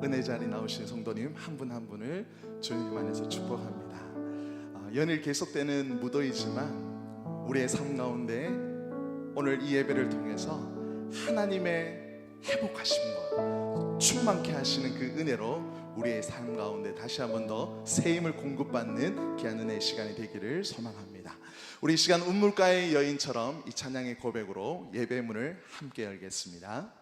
은혜 자리 나오신 성도님 한 분 한 분을 주님 안에서 축복합니다. 연일 계속되는 무더위지만 우리의 삶 가운데 오늘 이 예배를 통해서 하나님의 회복하신 것, 충만케 하시는 그 은혜로 우리의 삶 가운데 다시 한 번 더 새 힘을 공급받는 귀한 은혜의 시간이 되기를 소망합니다. 우리 이 시간 운물가의 여인처럼 이 찬양의 고백으로 예배의 문을 함께 열겠습니다.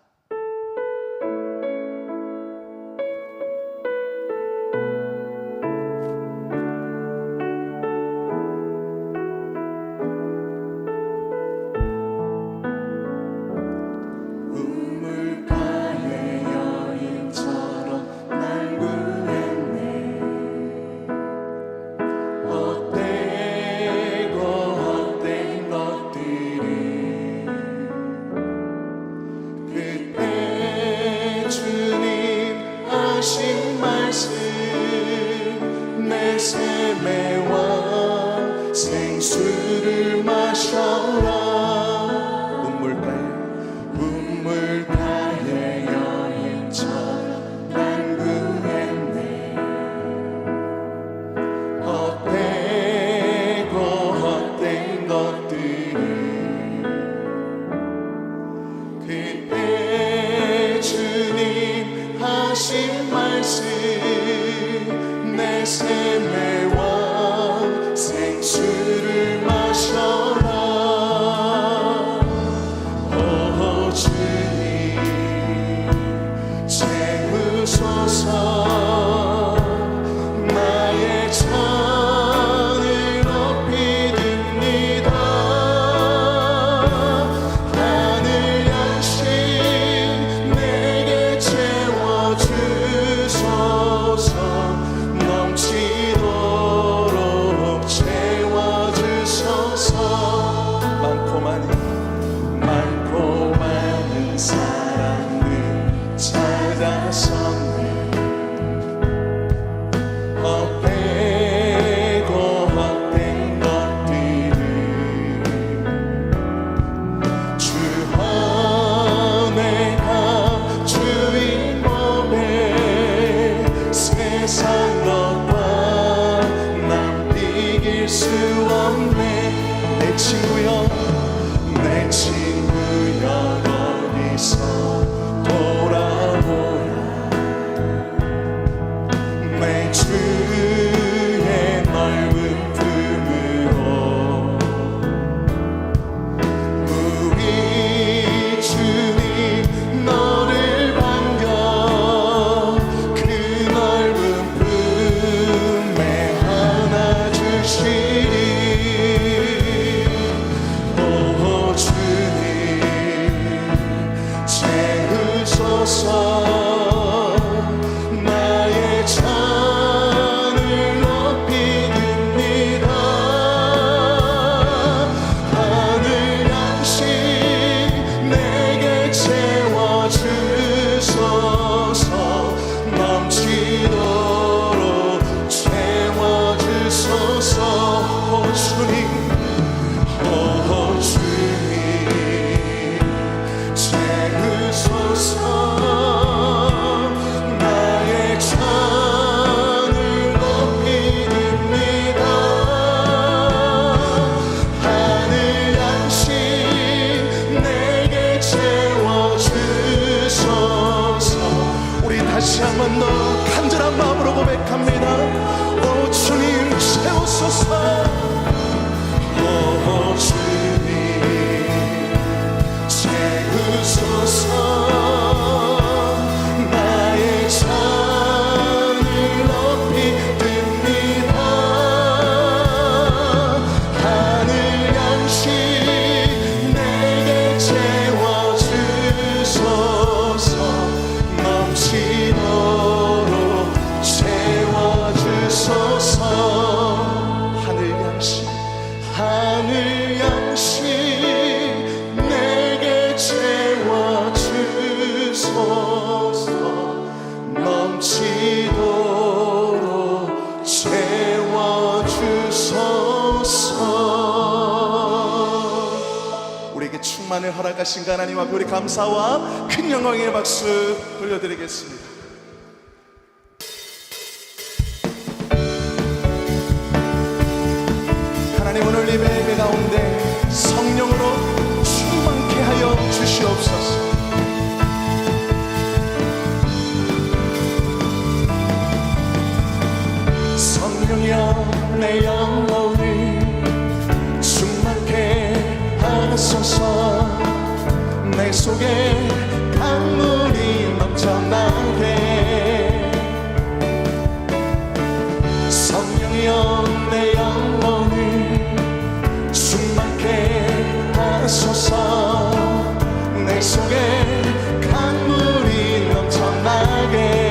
생수를 마셔라. 운물가의 여인처럼 난 구했네. 헛되고 헛된 것들을 그때 주님 하신 말씀 내 샘의 왕 생수를 마셔라. 오 주님 채우소서. 나의 찬을 높이 듭니다. 하늘 양식 내게 채워주소서. 넘치도록 채워주소서. 많고 많은 사람들 찾아섰네. 헛되고 헛된 것들을 주 안에가 주인 몸에 세상 것과 남 이길 수 없네. 내 친구여 어디서 돌아보라. 내 주의 넓은 품으로 우리 주님 너를 반겨 그 넓은 품에 안아주시리. 오 주님 채우소서. 나의 찬을 높이 듭니다. 하늘 양식 내게 채워주소서. 넘치도록 채워주소서. 오 주님 채우소서. 나의 찬을 높이 듭니다. 하늘 양식 내게 채워주소서. 우리 다시 한 번 더 간절한 마음으로 고백합니다. 오 주님 채우소서. 오 주님 채우소서. 나의 찬을 높이 듭니다. 하늘 양식 내게 채워주소서. 넘치도록 채워주소서. 하늘 양식 하늘 양식 내게 채워주소서. 넘치도록 채워주소서. 우리에게 충만을 허락하신 그 하나님 앞에 우리 감사와 큰 영광의 박수 돌려드리겠습니다. 하나님 오늘 예배 가운데 성령으로 충만케 하여 주시옵소서. 성령이여 내 영혼을 충만케 하소서. 내 속에 강물이 넘쳐나게. 성령이여 내 영혼을 충만케 하소서. 내 속에 강물이 넘쳐나게.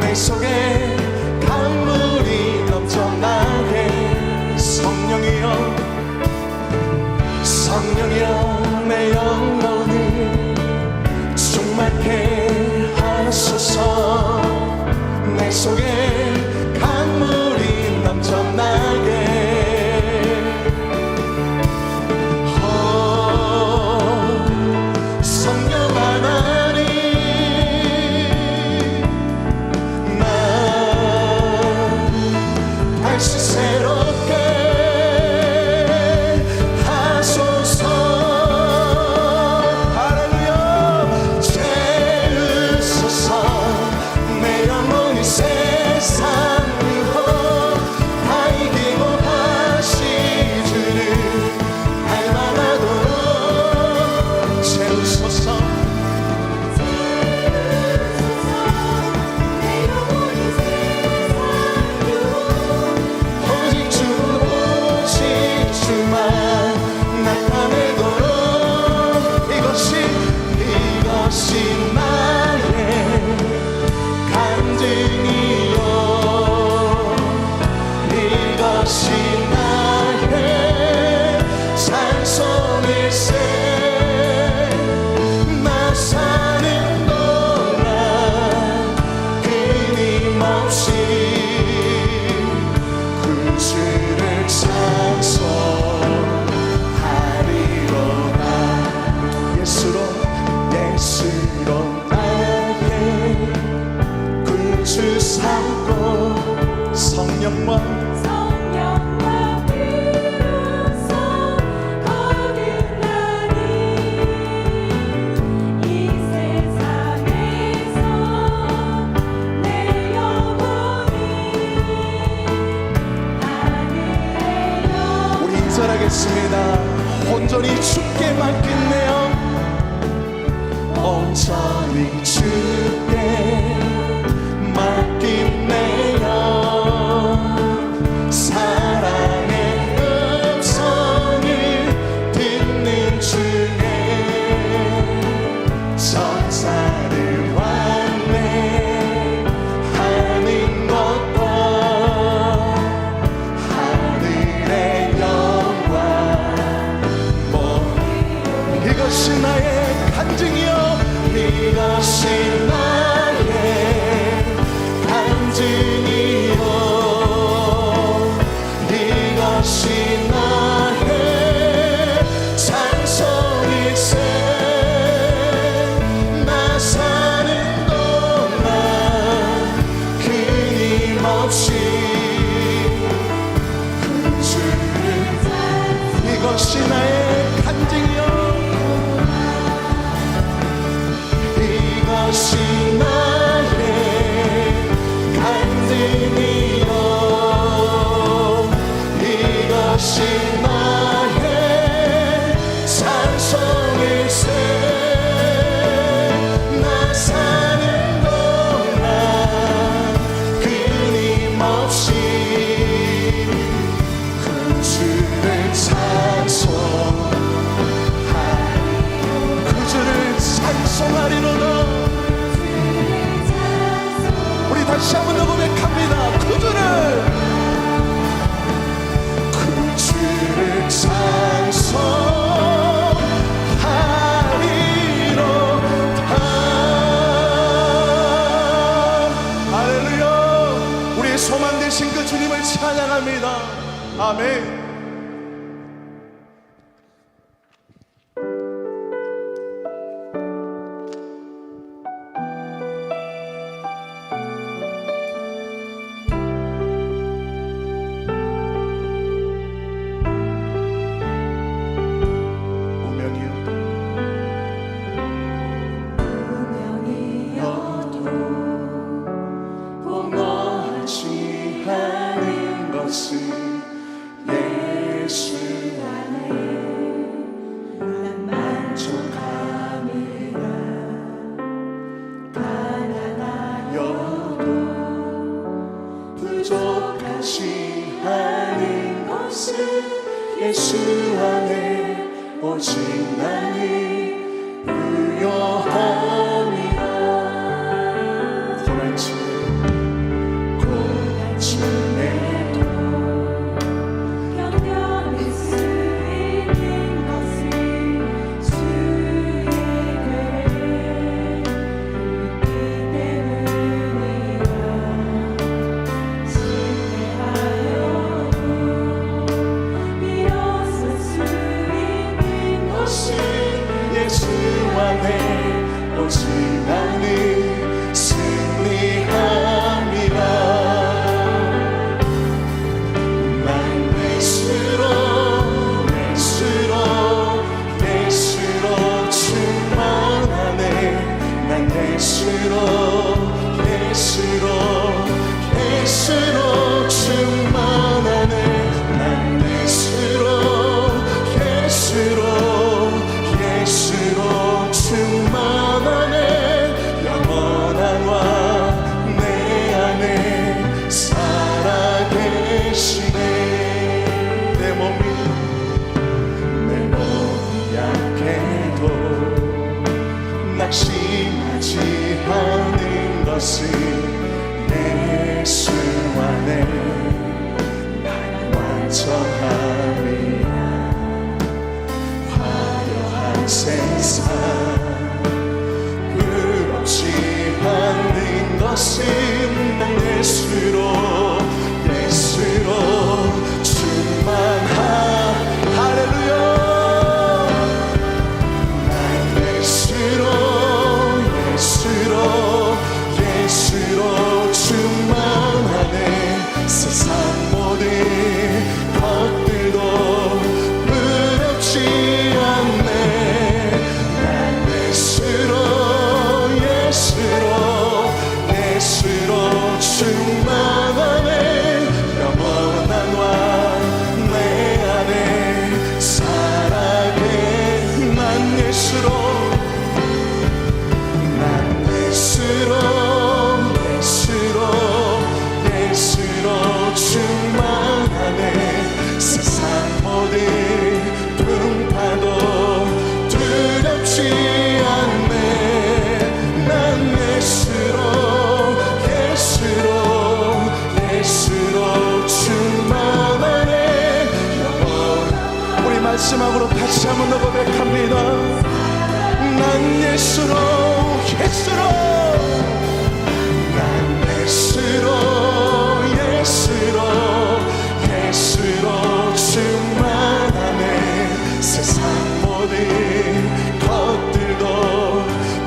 내 속에 강물이 넘쳐나게. 성령이여 성령이여 내 영혼을 충만케 하소서. 내 속에 강물이 넘쳐나게. 성령 하나님 다시 새롭게 하소서. 할렐루야. 채우소서. 내 영혼이 세상으로 다 이기고 다시 주를 닮아가도록 채우소서. 이것이 나의 간증이요. 이것이 나의 찬송일세. 나 사는 동안 끊임없이 구주를 찬송하리로다. 예수로 나의 구주 삼고 성령과 비로소 거듭나니 이 세상에서 내 영혼이 하늘의 영혼. 우리 인사하겠습니다. 온전히 주께 맡겼네요. 온전히 주께 맡기네요. 사랑의 음성을 듣는 중에 천사를 완내하는 것과 하늘의 영광. 이것이 나의 간증이요. 이것이 나의 찬양합니다. 아멘. 운명이어도 원하지 않은 것은 예수 안에 난 만족함이라. 가난하여도 부족하지 않은 것은 예수 안에 오직 나는 유효함이라. 고난 중에도 견뎌낼 수 있는 것은 주의 괴를 믿기 때문이라. 실패하여도 일어설 수 있는 것은 예수 안에 오직 나는 승리함이라. 난 예수로 충만하네. 난 예수로 충만하네. 난 예수로 충만하네. 영원한 왕 내 안에 살아계시네. 내 몸이 약해도 낙심하지 않는 것은 예수 안에 난 완전함이야. 화려한 세상 부럽지 않는 것은 난 예수로 충만한. 할렐루야. 난 예수로 충만하네. 세상 모든 것들도 부럽지 않네. 난 예수로 충만하네. 영원한 왕 내 안에 살아계. 난 예수로 충만하네. 세상 모든 풍파도 두렵지 않네. 난 예수로 충만하네. 우리 마지막으로 다시 한번 더 고백합니다. 난 예수로 충만하네. 세상 모든 것들도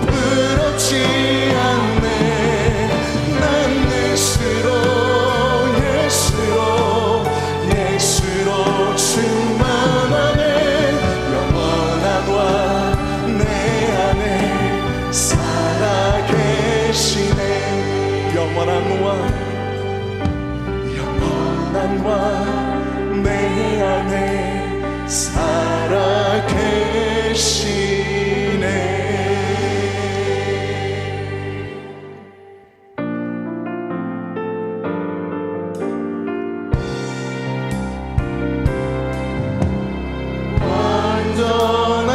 부럽지 않네. 난 예수로 충만하네. 영원한 왕 내 안에 살아계시네. 영원한 왕 내 안에 살아계시네.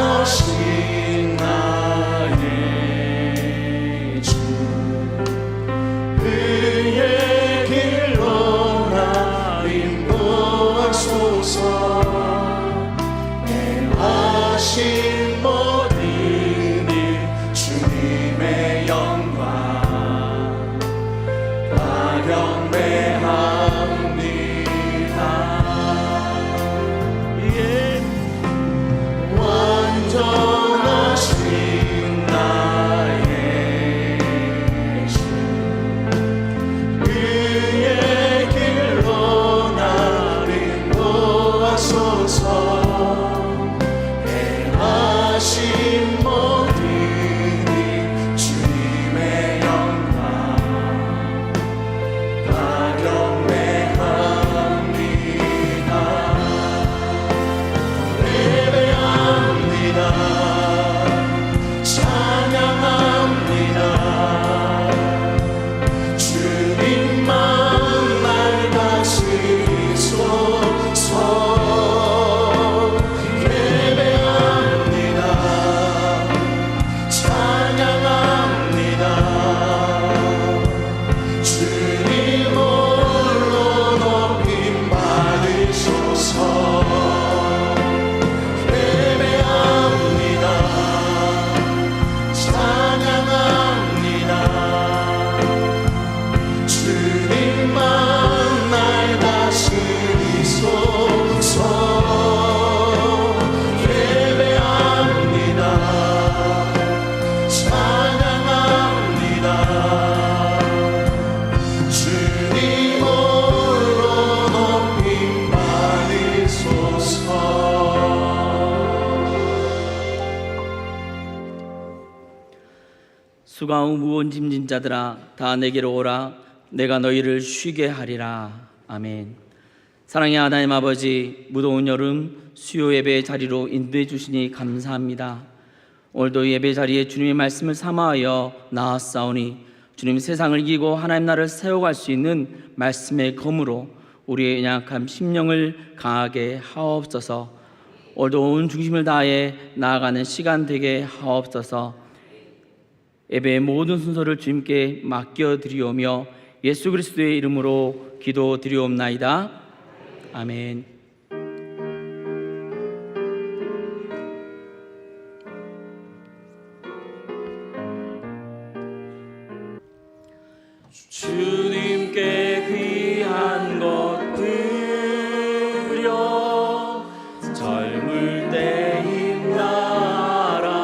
완전하신 나의 주 그의 길로 나 인도하소서. 행하신 모든 일 주님의 영광 아련매합니다. 수고하고 무거운 짐진 자들아 다 내게로 오라. 내가 너희를 쉬게 하리라. 아멘. 사랑의 하나님 아버지, 무더운 여름 수요 예배 자리로 인도해 주시니 감사합니다. 오늘도 예배 자리에 주님의 말씀을 삼아하여 나아싸우니 주님, 세상을 이기고 하나님 나라를 세워갈 수 있는 말씀의 검으로 우리의 연약한 심령을 강하게 하옵소서. 오늘도 온 중심을 다해 나아가는 시간 되게 하옵소서. 예배의 모든 순서를 주님께 맡겨드리오며 예수 그리스도의 이름으로 기도드리옵나이다. 아멘. 주님께 귀한 것 드려 젊을 때 힘나라.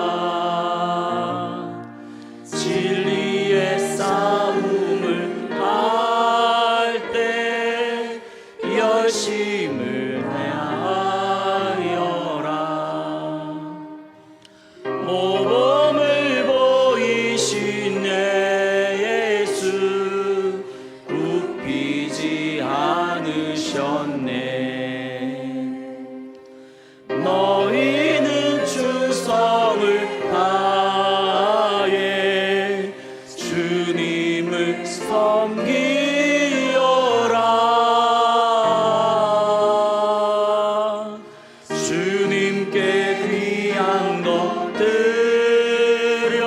진리의 싸움을 할 때 열심을 다하여라. 모범을 보이신 내 예수 굽히지 않으셨네. 너희는 충성을 다해 주님을 섬기어라. 주님께 귀한 것 드려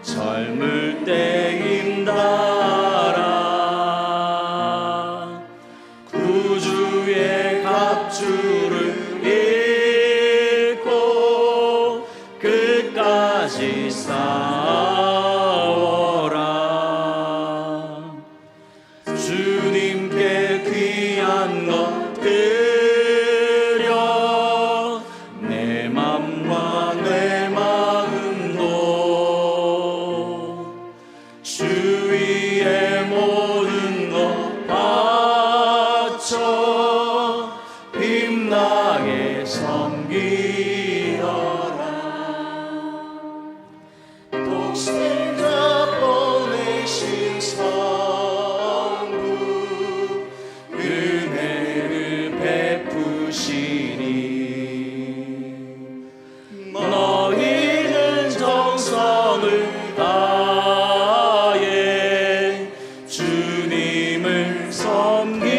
젊을 때 힘달아. 구주의 갑주를 입고 끝까지 싸워라. 주님께 귀한 것 드려 내 맘과 내 마음도 주위의 모든 것 바쳐 빛나게 섬기어라. 독생자 보내신 성부 은혜를 베푸시니 너희는 정성을 다해 주님을 섬기어라.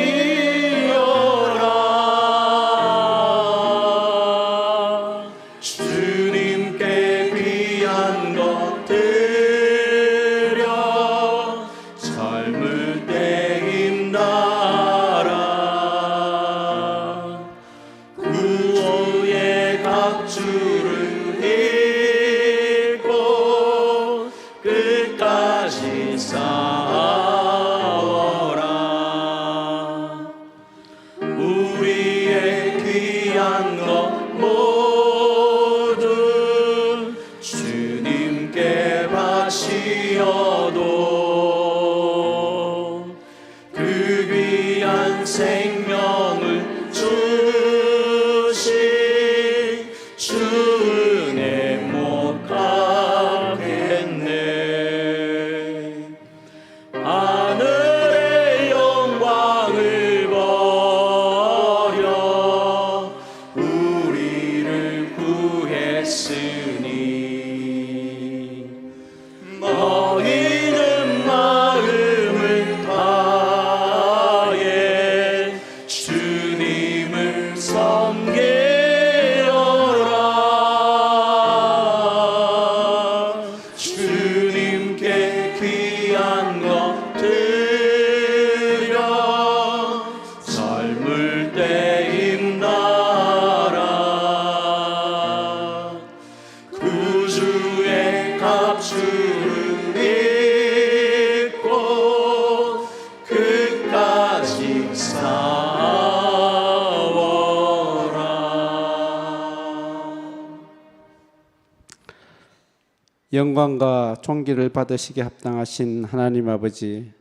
주님께 귀한 것 드려 젊을 때 힘달아. 구호의 각주를 입고 끝까지 싸워라. 우리의 귀한 것 모두 주님께 바치어도 그 귀한 생명을 주신 주 은혜 못 갚겠네. 하늘의 영광을 버려 우리를 구했으니 너희는 마음을 다해 주님을 섬기어라. 주님께 귀한 것 드려 젊을 때 힘나라. 구주의 갑주를 입고 끝까지 싸워라. 영광과 존귀를 받으시게 합당하신 하나님 아버지,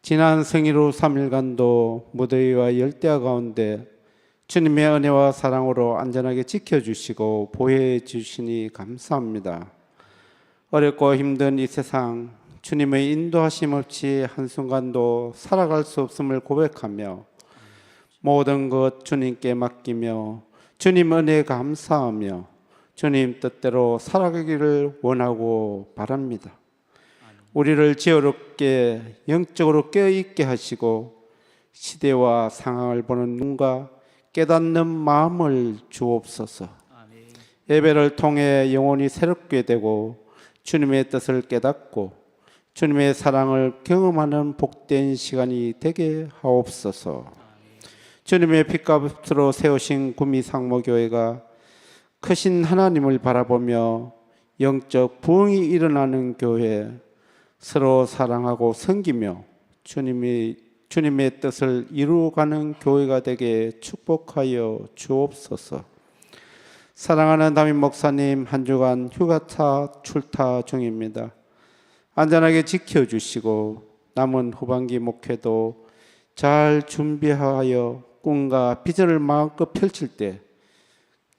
지난 생일 후 3일간도 무더위와 열대야 가운데 주님의 은혜와 사랑으로 안전하게 지켜주시고 보호해 주시니 감사합니다. 어렵고 힘든 이 세상 주님의 인도하심 없이 한순간도 살아갈 수 없음을 고백하며 모든 것 주님께 맡기며 주님 은혜에 감사하며 주님 뜻대로 살아가기를 원하고 바랍니다. 우리를 지혜롭게 영적으로 깨어있게 하시고 시대와 상황을 보는 눈과 깨닫는 마음을 주옵소서. 예배를 통해 영혼이 새롭게 되고 주님의 뜻을 깨닫고 주님의 사랑을 경험하는 복된 시간이 되게 하옵소서. 주님의 핏값으로 세우신 구미상모교회가 크신 하나님을 바라보며 영적 부흥이 일어나는 교회, 서로 사랑하고 섬기며 주님의 뜻을 이루어가는 교회가 되게 축복하여 주옵소서. 사랑하는 담임 목사님, 한 주간 휴가차 출타 중입니다. 안전하게 지켜주시고 남은 후반기 목회도 잘 준비하여 꿈과 비전을 마음껏 펼칠 때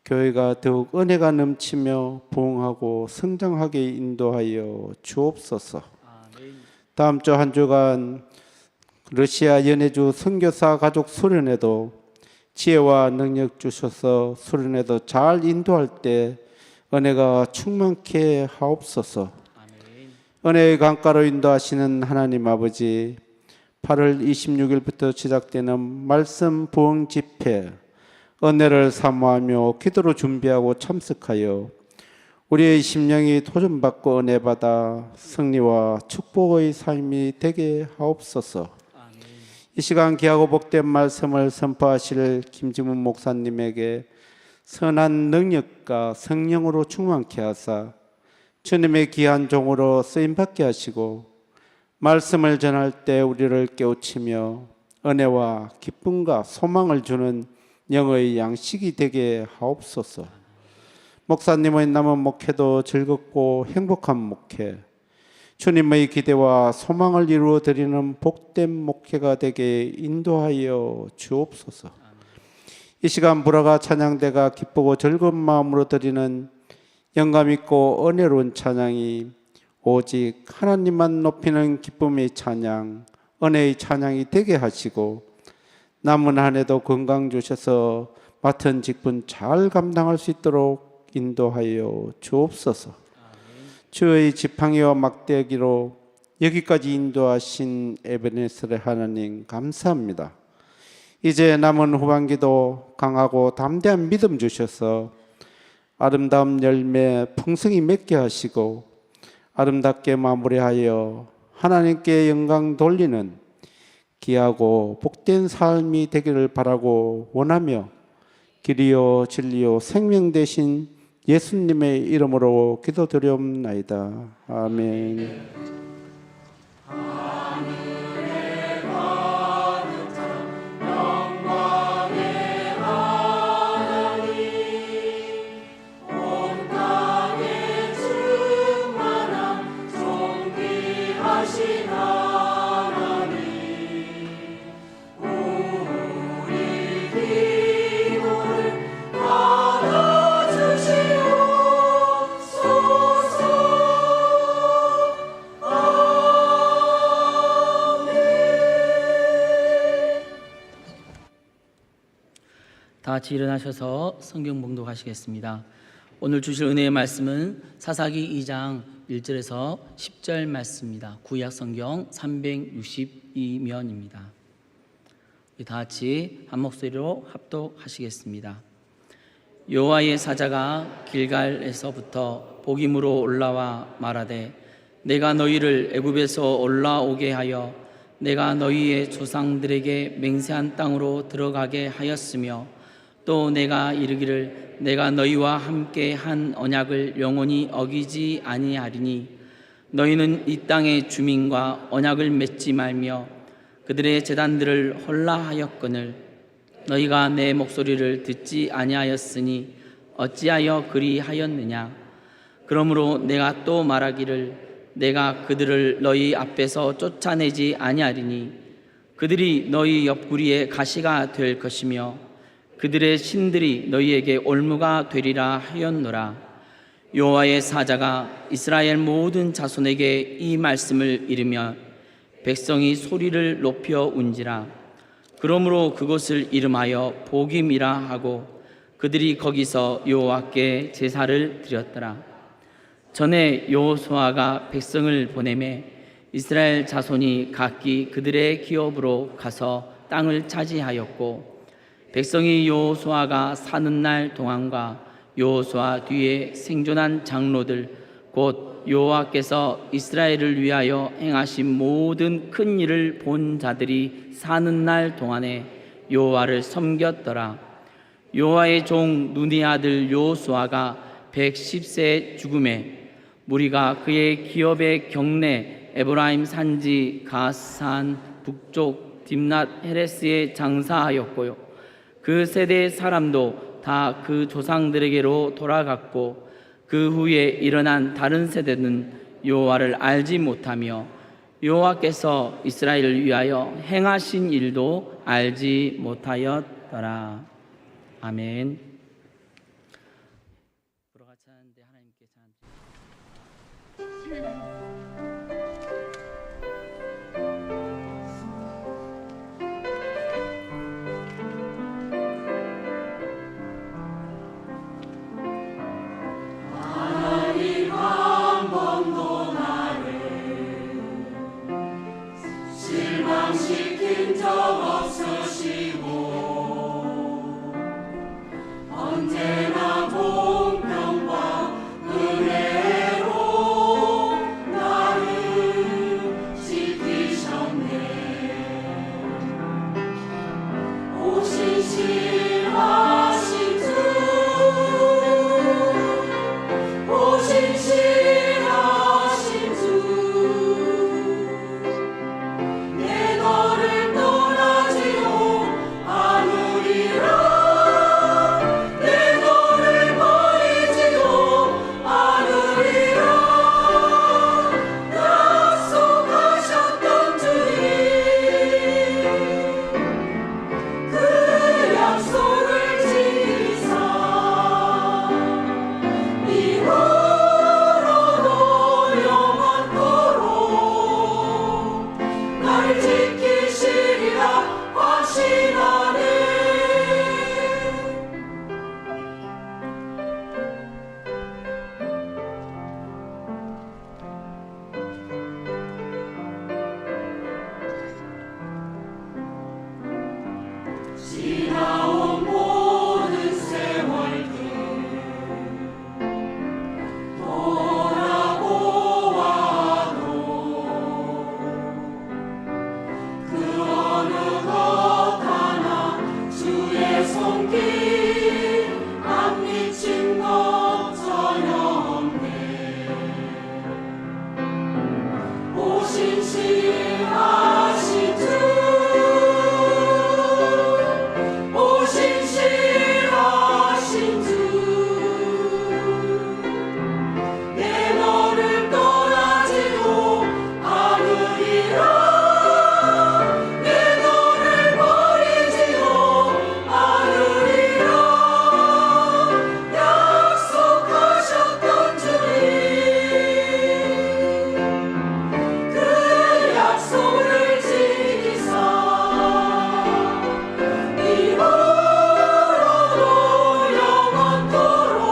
교회가 더욱 은혜가 넘치며 부흥하고 성장하게 인도하여 주옵소서. 다음 주 한 주간 러시아 연해주 선교사 가족 수련회도 지혜와 능력 주셔서 수련회도 잘 인도할 때 은혜가 충만케 하옵소서. 은혜의 강가로 인도하시는 하나님 아버지, 8월 26일부터 시작되는 말씀 부흥 집회, 은혜를 사모하며 기도로 준비하고 참석하여 우리의 심령이 도전받고 은혜 받아 승리와 축복의 삶이 되게 하옵소서. 이 시간 귀하고 복된 말씀을 선포하실 김지문 목사님에게 선한 능력과 성령으로 충만케 하사 주님의 귀한 종으로 쓰임받게 하시고 말씀을 전할 때 우리를 깨우치며 은혜와 기쁨과 소망을 주는 영의 양식이 되게 하옵소서. 목사님의 남은 목회도 즐겁고 행복한 목회, 주님의 기대와 소망을 이루어 드리는 복된 목회가 되게 인도하여 주옵소서. 이 시간 불화가 찬양대가 기쁘고 즐거운 마음으로 드리는 영감 있고 은혜로운 찬양이 오직 하나님만 높이는 기쁨의 찬양, 은혜의 찬양이 되게 하시고 남은 한 해도 건강 주셔서 맡은 직분 잘 감당할 수 있도록 인도하여 주옵소서. 주의 지팡이와 막대기로 여기까지 인도하신 에베네셀의 하나님 감사합니다. 이제 남은 후반기도 강하고 담대한 믿음 주셔서 아름다운 열매 풍성히 맺게 하시고 아름답게 마무리하여 하나님께 영광 돌리는 귀하고 복된 삶이 되기를 바라고 원하며 길이요 진리요 생명 되신 예수님의 이름으로 기도드리옵나이다. 아멘. 다 같이 일어나셔서 성경 봉독하시겠습니다. 오늘 주실 은혜의 말씀은 사사기 2장 1절에서 10절 말씀입니다. 구약 성경 362면입니다. 다 같이 한 목소리로 합독하시겠습니다. 여호와의 사자가 길갈에서부터 복임으로 올라와 말하되 내가 너희를 애굽에서 올라오게 하여 내가 너희의 조상들에게 맹세한 땅으로 들어가게 하였으며 또 내가 이르기를 내가 너희와 함께 한 언약을 영원히 어기지 아니하리니 너희는 이 땅의 주민과 언약을 맺지 말며 그들의 제단들을 헐라하였거늘 너희가 내 목소리를 듣지 아니하였으니 어찌하여 그리하였느냐. 그러므로 내가 또 말하기를 내가 그들을 너희 앞에서 쫓아내지 아니하리니 그들이 너희 옆구리에 가시가 될 것이며 그들의 신들이 너희에게 올무가 되리라 하였노라. 여호와의 사자가 이스라엘 모든 자손에게 이 말씀을 이르며 백성이 소리를 높여 운지라. 그러므로 그곳을 이름하여 복임이라 하고 그들이 거기서 여호와께 제사를 드렸더라. 전에 여호수아가 백성을 보내매 이스라엘 자손이 각기 그들의 기업으로 가서 땅을 차지하였고 백성이 여호수아가 사는 날 동안과 여호수아 뒤에 생존한 장로들 곧 여호와께서 이스라엘을 위하여 행하신 모든 큰 일을 본 자들이 사는 날 동안에 여호와를 섬겼더라. 여호와의 종 눈의 아들 여호수아가 110세 죽음에 무리가 그의 기업의 경내 에브라임 산지 가스산 북쪽 딥낫 헤레스에 장사하였고요. 그 세대의 사람도 다 그 조상들에게로 돌아갔고 그 후에 일어난 다른 세대는 여호와를 알지 못하며 여호와께서 이스라엘을 위하여 행하신 일도 알지 못하였더라. 아멘. 돌아같이 하는데 하나님께 실망시킨 적 없으시고 언제나 공평과 은혜로 나를 지키셨네. 오신 신하신 주 오신 신하신 주 내 너를 떠나지도 않으리라. 내 너를 버리지도 않으리라. 약속하셨던 주님 그 약속을 지키사 이후로도 영원토록 나를 지키시리라 확신하네. 지나온 모든 세월들 돌아보아도 그 어느 것 하나 주의 손길 안 미친 것 전혀 없네. 오신 신하신 주 오신 신하신 주 내 너를 떠나지도 않으리라. 내 너를 버리지도 않으리라. 약속하셨던 주님 그 약속을 지키사 이후로도 영원토록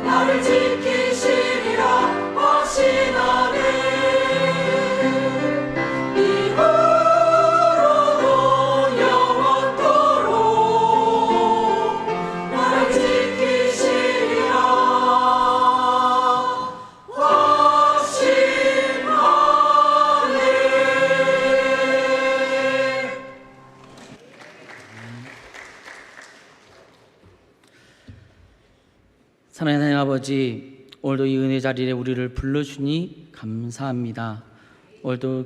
나를 지키시리라 확신하네. 이후로도 영원토록 나를 지키시리라 확신하네. 사랑하는 하나님 아버지, 오늘도 이 은혜 자리에 우리를 불러주니 감사합니다. 오늘도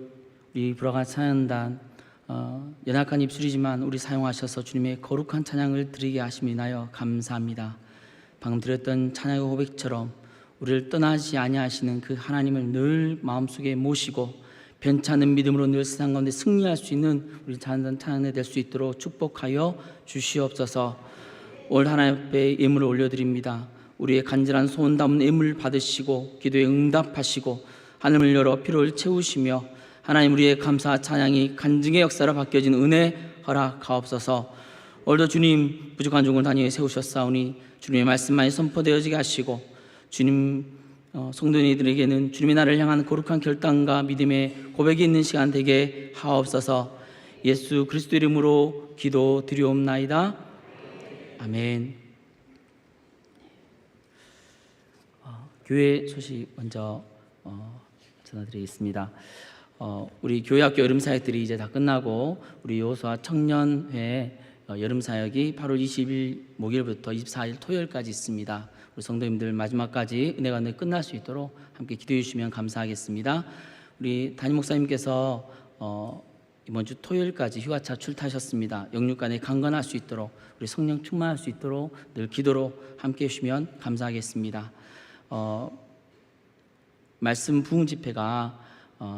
우리 불화가 찬양단 연약한 입술이지만 우리 사용하셔서 주님의 거룩한 찬양을 드리게 하심이 나여 감사합니다. 방금 드렸던 찬양의 고백처럼 우리를 떠나지 아니하시는 그 하나님을 늘 마음속에 모시고 변찮은 믿음으로 늘 세상 가운데 승리할 수 있는 우리 찬양이 될 수 있도록 축복하여 주시옵소서. 올 하나님 앞에 예물을 올려드립니다. 우리의 간절한 소원 담은 예물 받으시고 기도에 응답하시고 하늘을 열어 피로를 채우시며 하나님 우리의 감사 찬양이 간증의 역사로 바뀌어진 은혜 허락하옵소서. 오늘도 주님 부족한 종을 단위에 세우셨사오니 주님의 말씀만이 선포되어지게 하시고 주님 성도님들에게는 주님의 나를 향한 거룩한 결단과 믿음의 고백이 있는 시간 되게 하옵소서. 예수 그리스도 이름으로 기도 드리옵나이다. 아멘. 교회 소식 먼저 전해드리겠습니다. 우리 교회학교 여름사역들이 이제 다 끝나고 우리 여호수아 청년회 여름사역이 8월 20일 목요일부터 24일 토요일까지 있습니다. 우리 성도님들 마지막까지 은혜가 끝날 수 있도록 함께 기도해 주시면 감사하겠습니다. 우리 담임 목사님께서 이번 주 토요일까지 휴가차 출타하셨습니다. 영육간에 강건할 수 있도록 우리 성령 충만할 수 있도록 늘 기도로 함께 해주시면 감사하겠습니다. 말씀 부흥 집회가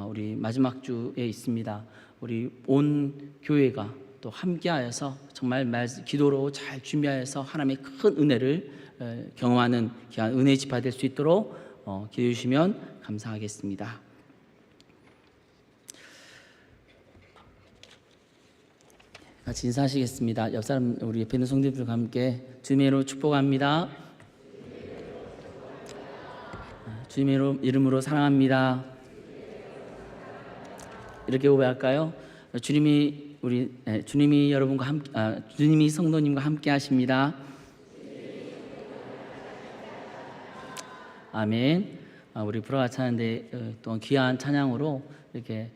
우리 마지막 주에 있습니다. 우리 온 교회가 또 함께하여서 정말 기도로 잘 준비하여서 하나님의 큰 은혜를 경험하는 귀한 은혜 집회가 될 수 있도록 기도해 주시면 감사하겠습니다. 같이 인사하시겠습니다. 옆 사람 우리 옆에 있는 성도들과 함께 주님의 이름으로 축복합니다. 주님의 이름으로 사랑합니다. 이렇게 고백할까요? 주님이 여러분과 함께, 주님이 성도님과 함께 하십니다. 아멘. 우리 불어가 차는데 또 귀한 찬양으로 이렇게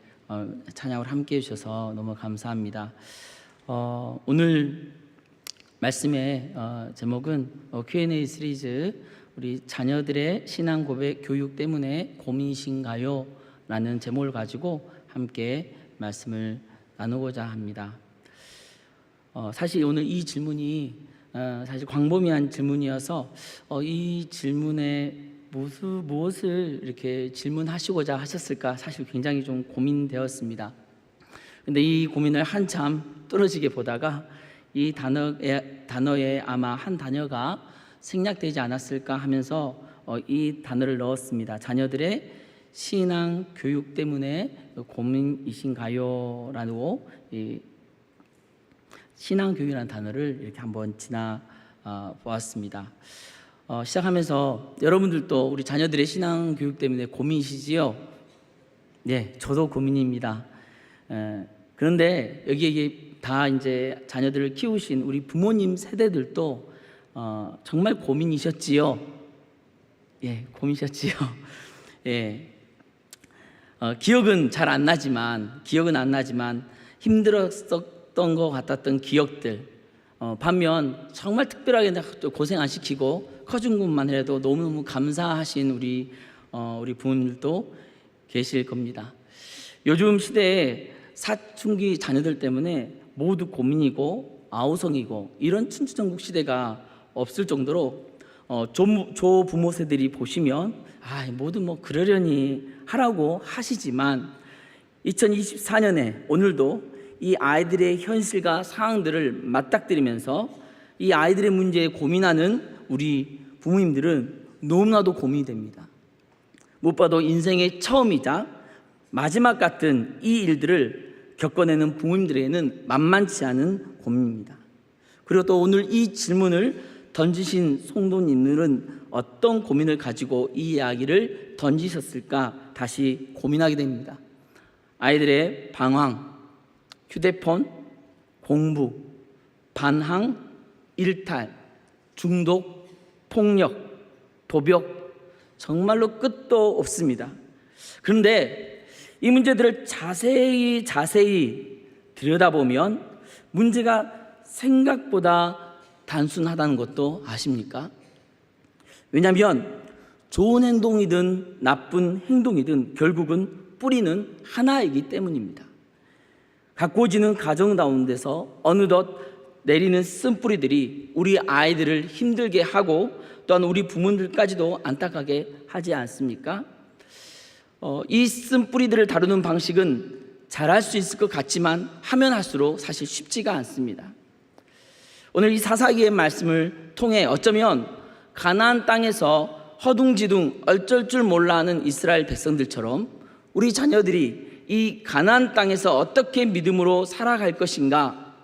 찬양을 함께 해주셔서 너무 감사합니다. 오늘 말씀의 제목은 Q&A 시리즈 우리 자녀들의 신앙 고백 교육 때문에 고민이신가요? 라는 제목을 가지고 함께 말씀을 나누고자 합니다. 사실 오늘 이 질문이 사실 광범위한 질문이어서 이 질문에 무엇을 이렇게 질문하시고자 하셨을까 사실 굉장히 좀 고민되었습니다. 근데 이 고민을 한참 뚫어지게 보다가 이 단어에 아마 한 단어가 생략되지 않았을까 하면서 이 단어를 넣었습니다. 자녀들의 신앙 교육 때문에 고민이신가요? 라고 이 신앙 교육이라는 단어를 이렇게 한번 지나 보았습니다. 시작하면서 여러분들도 우리 자녀들의 신앙 교육 때문에 고민이시지요? 네, 저도 고민입니다. 그런데 여기에 다 이제 자녀들을 키우신 우리 부모님 세대들도 정말 고민이셨지요? 예, 고민이셨지요? 예. 기억은 안 나지만 힘들었던 것 같았던 기억들, 반면 정말 특별하게 고생 안 시키고 커준 것만 해도 너무너무 감사하신 우리 부모님들도 계실 겁니다. 요즘 시대에 사춘기 자녀들 때문에 모두 고민이고 아우성이고 이런 춘추전국 시대가 없을 정도로 조부모 세들이 보시면 모두 그러려니 하라고 하시지만 2024년에 오늘도 이 아이들의 현실과 상황들을 맞닥뜨리면서 이 아이들의 문제에 고민하는 우리 부모님들은 너무나도 고민이 됩니다. 무엇보다도 인생의 처음이자 마지막 같은 이 일들을 겪어내는 부모님들에게는 만만치 않은 고민입니다. 그리고 또 오늘 이 질문을 던지신 성도님들은 어떤 고민을 가지고 이 이야기를 던지셨을까 다시 고민하게 됩니다. 아이들의 방황, 휴대폰, 공부, 반항, 일탈, 중독, 폭력, 도벽, 정말로 끝도 없습니다. 그런데 이 문제들을 자세히 들여다보면 문제가 생각보다 단순하다는 것도 아십니까? 왜냐하면 좋은 행동이든 나쁜 행동이든 결국은 뿌리는 하나이기 때문입니다. 가꾸어지는 가정 가운데서 어느덧 내리는 쓴뿌리들이 우리 아이들을 힘들게 하고 또한 우리 부모님들까지도 안타깝게 하지 않습니까? 이 쓴뿌리들을 다루는 방식은 잘할 수 있을 것 같지만 하면 할수록 사실 쉽지가 않습니다. 오늘 이 사사기의 말씀을 통해 어쩌면 가나안 땅에서 허둥지둥 어쩔 줄 몰라 하는 이스라엘 백성들처럼 우리 자녀들이 이 가나안 땅에서 어떻게 믿음으로 살아갈 것인가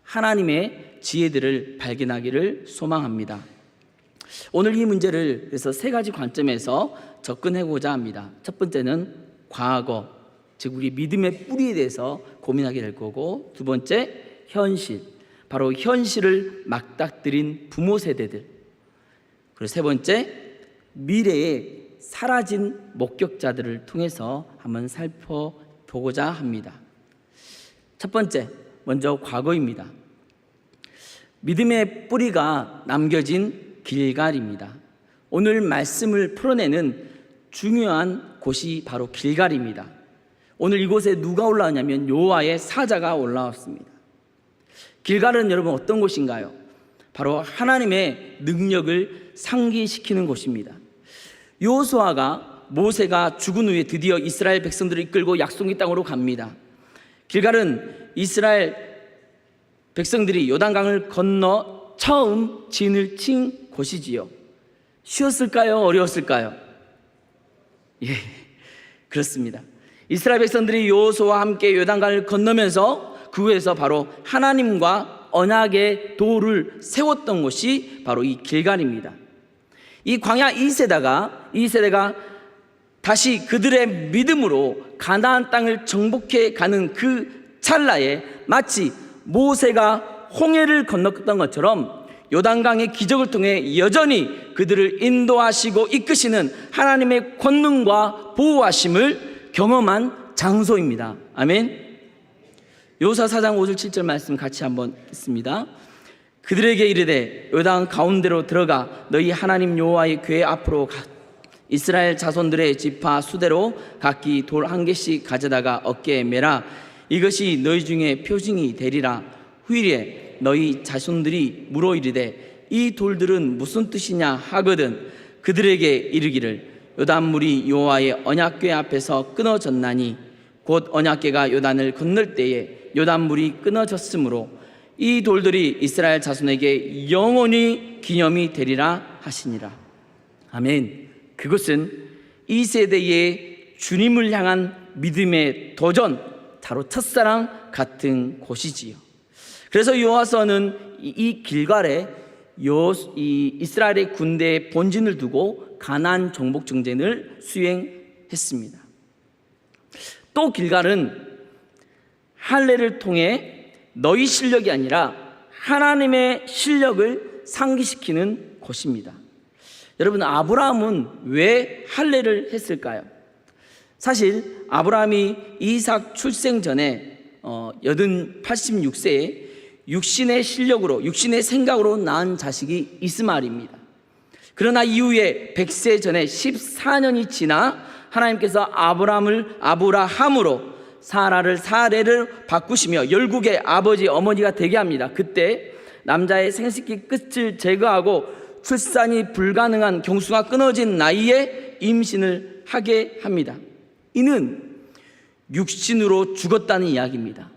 하나님의 지혜들을 발견하기를 소망합니다. 오늘 이 문제를 그래서 세 가지 관점에서 접근해보고자 합니다. 첫 번째는 과거, 즉 우리 믿음의 뿌리에 대해서 고민하게 될 거고, 두 번째 현실, 바로 현실을 맞닥뜨린 부모 세대들, 그리고 세 번째 미래에 사라진 목격자들을 통해서 한번 살펴보고자 합니다. 첫 번째, 먼저 과거입니다. 믿음의 뿌리가 남겨진 길갈입니다. 오늘 말씀을 풀어내는 중요한 곳이 바로 길갈입니다. 오늘 이곳에 누가 올라왔냐면 여호와의 사자가 올라왔습니다. 길갈은 여러분 어떤 곳인가요? 바로 하나님의 능력을 상기시키는 곳입니다. 여호수아가 모세가 죽은 후에 드디어 이스라엘 백성들을 이끌고 약속의 땅으로 갑니다. 길갈은 이스라엘 백성들이 요단강을 건너 처음 진을 친 곳이지요. 쉬웠을까요? 어려웠을까요? 예, 그렇습니다. 이스라엘 백성들이 여호수아와 함께 요단강을 건너면서 그곳에서 바로 하나님과 언약의 도를 세웠던 곳이 바로 이 길갈입니다. 이 광야 2세대가 다시 그들의 믿음으로 가나안 땅을 정복해 가는 그 찰나에 마치 모세가 홍해를 건넜던 것처럼 요단강의 기적을 통해 여전히 그들을 인도하시고 이끄시는 하나님의 권능과 보호하심을 경험한 장소입니다. 아멘. 여호수아 4장 5절 7절 말씀 같이 한번 읽습니다. 그들에게 이르되 요단 가운데로 들어가 너희 하나님 여호와의 궤 앞으로 가. 이스라엘 자손들의 지파 수대로 각기 돌 한 개씩 가져다가 어깨에 매라. 이것이 너희 중에 표징이 되리라. 후일에 너희 자손들이 물어 이르되 이 돌들은 무슨 뜻이냐 하거든 그들에게 이르기를 요단물이 여호와의 언약궤 앞에서 끊어졌나니 곧 언약궤가 요단을 건널 때에 요단물이 끊어졌으므로 이 돌들이 이스라엘 자손에게 영원히 기념이 되리라 하시니라. 아멘. 그것은 이 세대의 주님을 향한 믿음의 도전, 바로 첫사랑 같은 곳이지요. 그래서 여호와서는 이 길갈에 이 이스라엘의 군대의 본진을 두고 가나안 정복 정전을 수행했습니다. 또 길갈은 할례를 통해 너희 실력이 아니라 하나님의 실력을 상기시키는 곳입니다. 여러분, 아브라함은 왜 할례를 했을까요? 사실 아브라함이 이삭 출생 전에 86세에 육신의 실력으로, 육신의 생각으로 낳은 자식이 이스마엘입니다. 그러나 이후에 100세 전에 14년이 지나 하나님께서 아브라함으로 사라를 사레를 바꾸시며 열국의 아버지 어머니가 되게 합니다. 그때 남자의 생식기 끝을 제거하고 출산이 불가능한 경수가 끊어진 나이에 임신을 하게 합니다. 이는 육신으로 죽었다는 이야기입니다.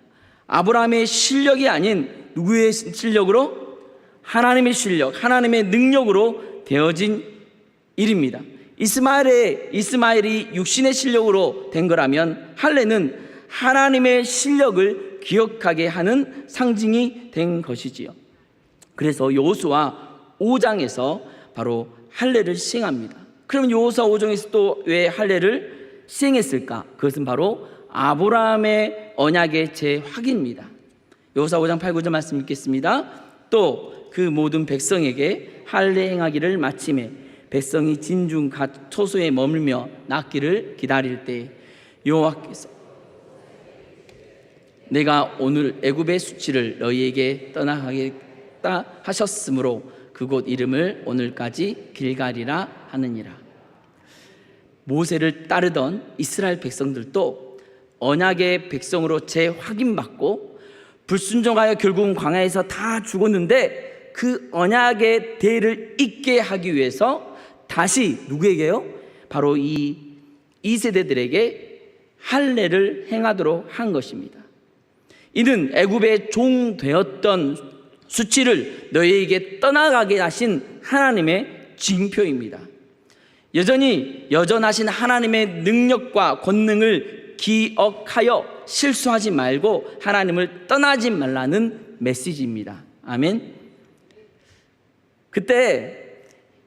아브라함의 실력이 아닌 누구의 실력으로? 하나님의 실력, 하나님의 능력으로 되어진 일입니다. 이스마엘이 육신의 실력으로 된 거라면 할례는 하나님의 실력을 기억하게 하는 상징이 된 것이지요. 그래서 여호수아 5장에서 바로 할례를 시행합니다. 그럼 여호수아 5장에서 또 왜 할례를 시행했을까? 그것은 바로 아브라함의 언약의 재확인입니다. 여호수아 5장 8, 9절 말씀 읽겠습니다. 또 그 모든 백성에게 할례 행하기를 마침에 백성이 진중 갓 초소에 머물며 낫기를 기다릴 때 여호와께서 내가 오늘 애굽의 수치를 너희에게 떠나가겠다 하셨으므로 그곳 이름을 오늘까지 길갈이라 하느니라. 모세를 따르던 이스라엘 백성들도 언약의 백성으로 재확인받고 불순종하여 결국은 광야에서 다 죽었는데 그 언약의 대를 잇게 하기 위해서 다시 누구에게요? 바로 이 세대들에게 할례를 행하도록 한 것입니다. 이는 애굽의 종 되었던 수치를 너희에게 떠나가게 하신 하나님의 징표입니다. 여전히 여전하신 하나님의 능력과 권능을 기억하여 실수하지 말고 하나님을 떠나지 말라는 메시지입니다. 아멘. 그때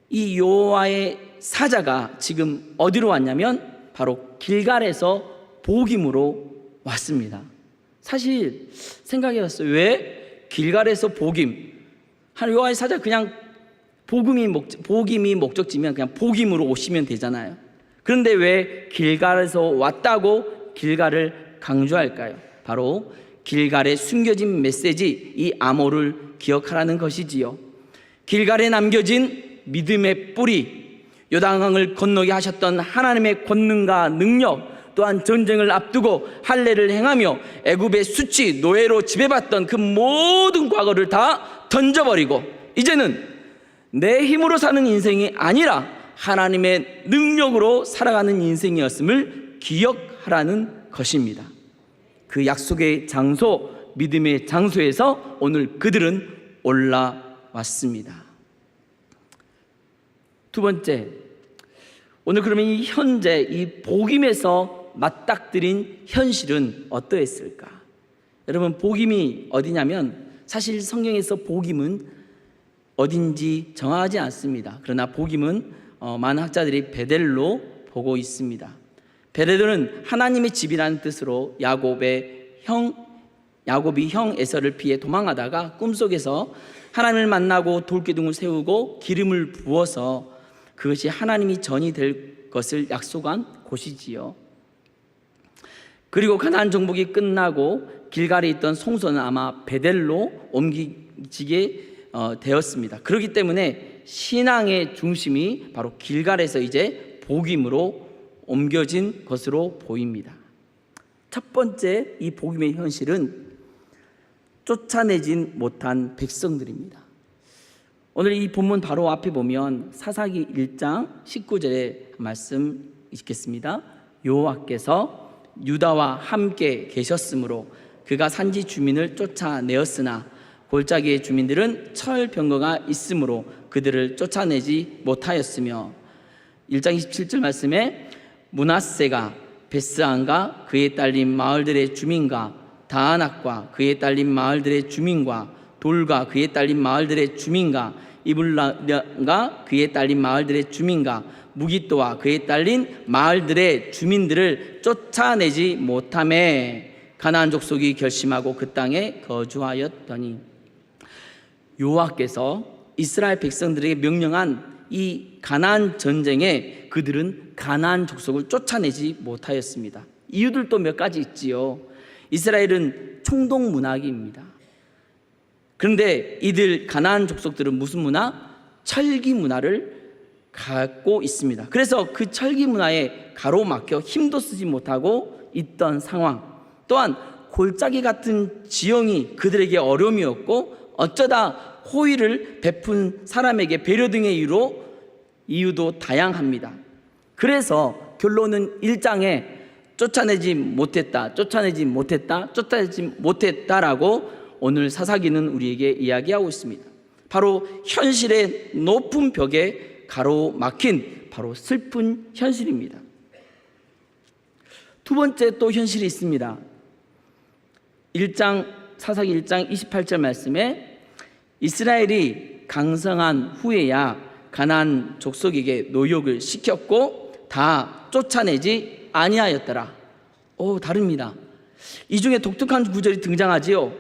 이 여호와의 사자가 지금 어디로 왔냐면 바로 길갈에서 복임으로 왔습니다. 사실 생각해봤어요. 왜 길갈에서 복임? 여호와의 사자 그냥 복임이 목적지면 그냥 복임으로 오시면 되잖아요. 그런데 왜 길갈에서 왔다고 길갈을 강조할까요? 바로 길갈에 숨겨진 메시지, 이 암호를 기억하라는 것이지요. 길갈에 남겨진 믿음의 뿌리, 요단강을 건너게 하셨던 하나님의 권능과 능력, 또한 전쟁을 앞두고 할례를 행하며 애굽의 수치, 노예로 지배받던 그 모든 과거를 다 던져버리고 이제는 내 힘으로 사는 인생이 아니라 하나님의 능력으로 살아가는 인생이었음을 기억하라는 것입니다. 그 약속의 장소, 믿음의 장소에서 오늘 그들은 올라왔습니다. 두 번째, 오늘 그러면 이 현재 이 복임에서 맞닥뜨린 현실은 어떠했을까? 여러분, 복임이 어디냐면 사실 성경에서 복임은 어딘지 정하지 않습니다. 그러나 복임은 많은 학자들이 베델로 보고 있습니다. 베델은 하나님의 집이라는 뜻으로 야곱이 형 에서를 피해 도망하다가 꿈속에서 하나님을 만나고 돌기둥을 세우고 기름을 부어서 그것이 하나님이 전이 될 것을 약속한 곳이지요. 그리고 가나안 정복이 끝나고 길갈에 있던 송소는 아마 베델로 옮기게 되었습니다. 그렇기 때문에 신앙의 중심이 바로 길갈에서 이제 복임으로 옮겨진 것으로 보입니다. 첫 번째 이 복임의 현실은 쫓아내진 못한 백성들입니다. 오늘 이 본문 바로 앞에 보면 사사기 1장 19절의 말씀 읽겠습니다. 여호와께서 유다와 함께 계셨으므로 그가 산지 주민을 쫓아내었으나 골짜기의 주민들은 철병거가 있으므로 그들을 쫓아내지 못하였으며 1장 27절 말씀에 므낫세가 베스안과 그에 딸린 마을들의 주민과 다아낙과 그에 딸린 마을들의 주민과 돌과 그에 딸린 마을들의 주민과 이블라가 그에 딸린 마을들의 주민과 무기또와 그에 딸린 마을들의 주민들을 쫓아내지 못하매 가나안 족속이 결심하고 그 땅에 거주하였더니 여호와께서 이스라엘 백성들에게 명령한 이 가나안 전쟁에 그들은 가나안 족속을 쫓아내지 못하였습니다. 이유들도 몇 가지 있지요. 이스라엘은 총동 문화입니다. 그런데 이들 가나안 족속들은 무슨 문화? 철기 문화를 갖고 있습니다. 그래서 그 철기 문화에 가로막혀 힘도 쓰지 못하고 있던 상황, 또한 골짜기 같은 지형이 그들에게 어려움이었고 어쩌다 호의를 베푼 사람에게 배려 등의 이유도 다양합니다. 그래서 결론은 1장에 쫓아내지 못했다라고 오늘 사사기는 우리에게 이야기하고 있습니다. 바로 현실의 높은 벽에 가로막힌 바로 슬픈 현실입니다. 두 번째 또 현실이 있습니다. 사사기 1장 28절 말씀에 이스라엘이 강성한 후에야 가나안 족속에게 노역을 시켰고 다 쫓아내지 아니하였더라. 다릅니다. 이 중에 독특한 구절이 등장하지요.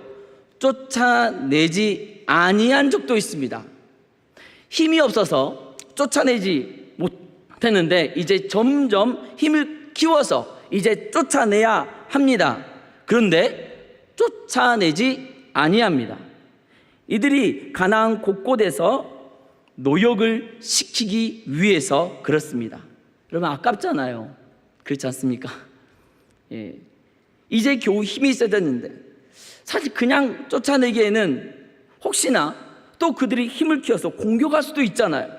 쫓아내지 아니한 적도 있습니다. 힘이 없어서 쫓아내지 못했는데 이제 점점 힘을 키워서 이제 쫓아내야 합니다. 그런데 쫓아내지 아니합니다. 이들이 가나안 곳곳에서 노역을 시키기 위해서 그렇습니다. 여러분 아깝잖아요. 그렇지 않습니까? 예. 이제 겨우 힘이 세졌는데 사실 그냥 쫓아내기에는 혹시나 또 그들이 힘을 키워서 공격할 수도 있잖아요.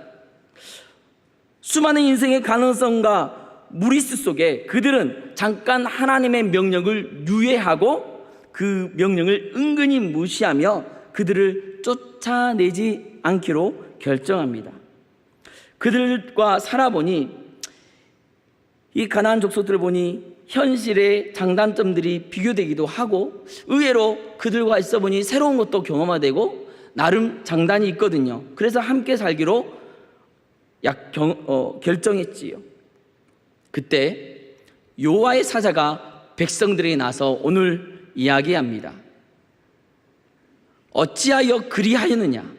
수많은 인생의 가능성과 무리수 속에 그들은 잠깐 하나님의 명령을 유예하고 그 명령을 은근히 무시하며 그들을 쫓아내지 않기로 결정합니다. 그들과 살아보니 이 가나안 족속들을 보니 현실의 장단점들이 비교되기도 하고 의외로 그들과 있어 보니 새로운 것도 경험하되고 나름 장단이 있거든요. 그래서 함께 살기로 결정했지요. 그때 여호와의 사자가 백성들에게 나서 오늘 이야기합니다. 어찌하여 그리하였느냐?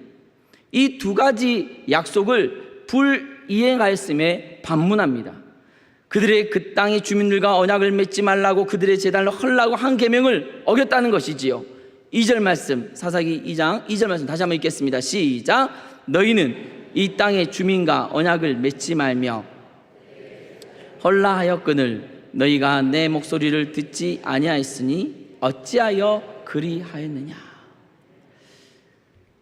이 두 가지 약속을 불이행하였음에 반문합니다. 그들의 그 땅의 주민들과 언약을 맺지 말라고 그들의 제단을 헐라고 한 계명을 어겼다는 것이지요. 2절 말씀, 사사기 2장 2절 말씀 다시 한번 읽겠습니다. 시작. 너희는 이 땅의 주민과 언약을 맺지 말며 헐라 하였거늘 너희가 내 목소리를 듣지 아니하였으니 어찌하여 그리하였느냐?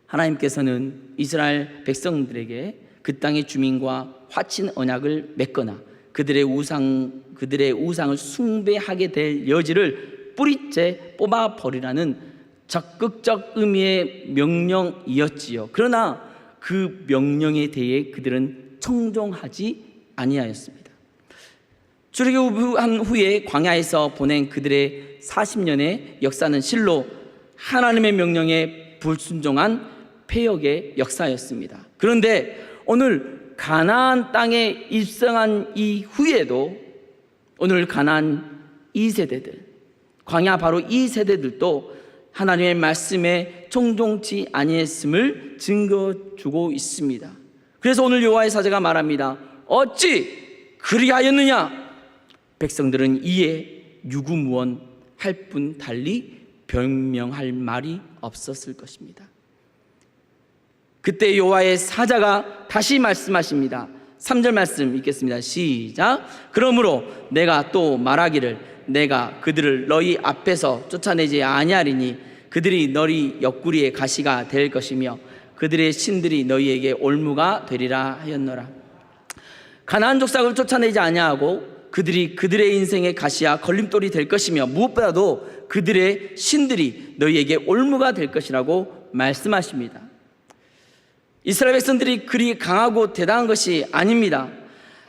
하나님께서는 이스라엘 백성들에게 그 땅의 주민과 화친 언약을 맺거나 그들의 우상을 숭배하게 될 여지를 뿌리째 뽑아버리라는 적극적 의미의 명령이었지요. 그러나 그 명령에 대해 그들은 청종하지 아니하였습니다. 출애굽한 후에 광야에서 보낸 그들의 40년의 역사는 실로 하나님의 명령에 불순종한 패역의 역사였습니다. 그런데 오늘 가나안 땅에 입성한 이후에도 오늘 가나안 2세대들, 광야 바로 이 세대들도 하나님의 말씀에 청종치 아니했음을 증거주고 있습니다. 그래서 오늘 여호와의 사자가 말합니다. 어찌 그리하였느냐? 백성들은 이에 유구무원할 뿐 달리 변명할 말이 없었을 것입니다. 그때 여호와의 사자가 다시 말씀하십니다. 3절 말씀 읽겠습니다. 시작. 그러므로 내가 또 말하기를 내가 그들을 너희 앞에서 쫓아내지 아니하리니 그들이 너희 옆구리의 가시가 될 것이며 그들의 신들이 너희에게 올무가 되리라 하였노라. 가나안 족속을 쫓아내지 아니하고 그들이 그들의 인생의 가시와 걸림돌이 될 것이며 무엇보다도 그들의 신들이 너희에게 올무가 될 것이라고 말씀하십니다. 이스라엘 백성들이 그리 강하고 대단한 것이 아닙니다.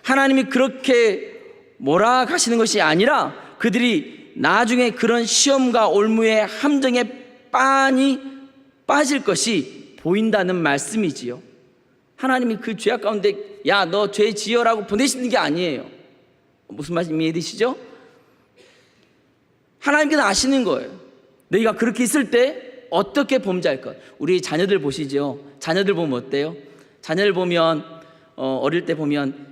하나님이 그렇게 몰아가시는 것이 아니라 그들이 나중에 그런 시험과 올무의 함정에 빤히 빠질 것이 보인다는 말씀이지요. 하나님이 그 죄악 가운데 야, 너 죄 지어라고 보내시는 게 아니에요. 무슨 말씀 이해되시죠? 하나님께서 아시는 거예요. 너희가 그렇게 있을 때 어떻게 범죄할 것. 우리 자녀들 보시죠. 자녀들 보면 어때요? 자녀를 보면 어릴 때 보면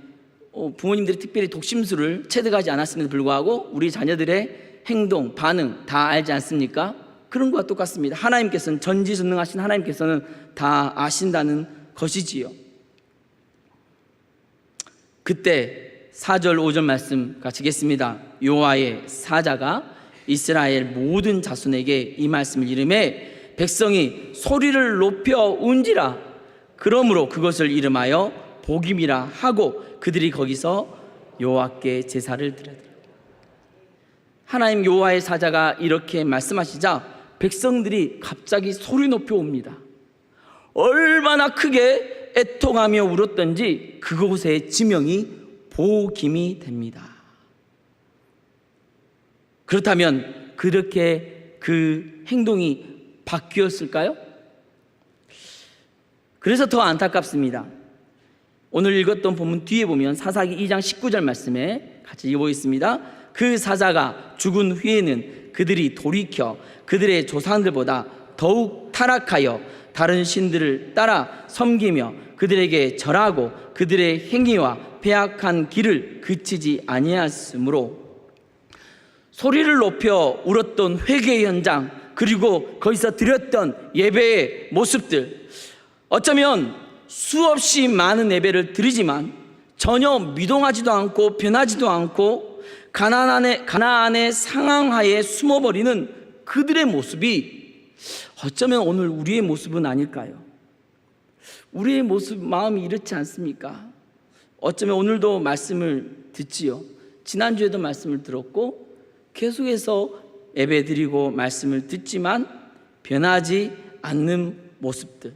부모님들이 특별히 독심술을 체득하지 않았음에도 불구하고 우리 자녀들의 행동, 반응 다 알지 않습니까? 그런 것과 똑같습니다. 하나님께서는 전지전능하신 하나님께서는 다 아신다는 것이지요. 그때 4절 5절 말씀 같이 읽겠습니다. 여호와의 사자가 이스라엘 모든 자손에게 이 말씀을 이르매 백성이 소리를 높여 운지라. 그러므로 그것을 이름하여 복임이라 하고 그들이 거기서 여호와께 제사를 드렸더라. 하나님 여호와의 사자가 이렇게 말씀하시자 백성들이 갑자기 소리 높여 옵니다. 얼마나 크게 애통하며 울었던지 그곳의 지명이 복임이 됩니다. 그렇다면 그렇게 그 행동이 바뀌었을까요? 그래서 더 안타깝습니다. 오늘 읽었던 본문 뒤에 보면 사사기 2장 19절 말씀에 같이 읽어보겠습니다. 그 사자가 죽은 후에는 그들이 돌이켜 그들의 조상들보다 더욱 타락하여 다른 신들을 따라 섬기며 그들에게 절하고 그들의 행위와 배악한 길을 그치지 아니하였으므로 소리를 높여 울었던 회개의 현장, 그리고 거기서 드렸던 예배의 모습들, 어쩌면 수없이 많은 예배를 드리지만 전혀 미동하지도 않고 변하지도 않고 가나안의 상황하에 숨어버리는 그들의 모습이 어쩌면 오늘 우리의 모습은 아닐까요? 우리의 모습, 마음이 이렇지 않습니까? 어쩌면 오늘도 말씀을 듣지요. 지난주에도 말씀을 들었고 계속해서 예배드리고 말씀을 듣지만 변하지 않는 모습들.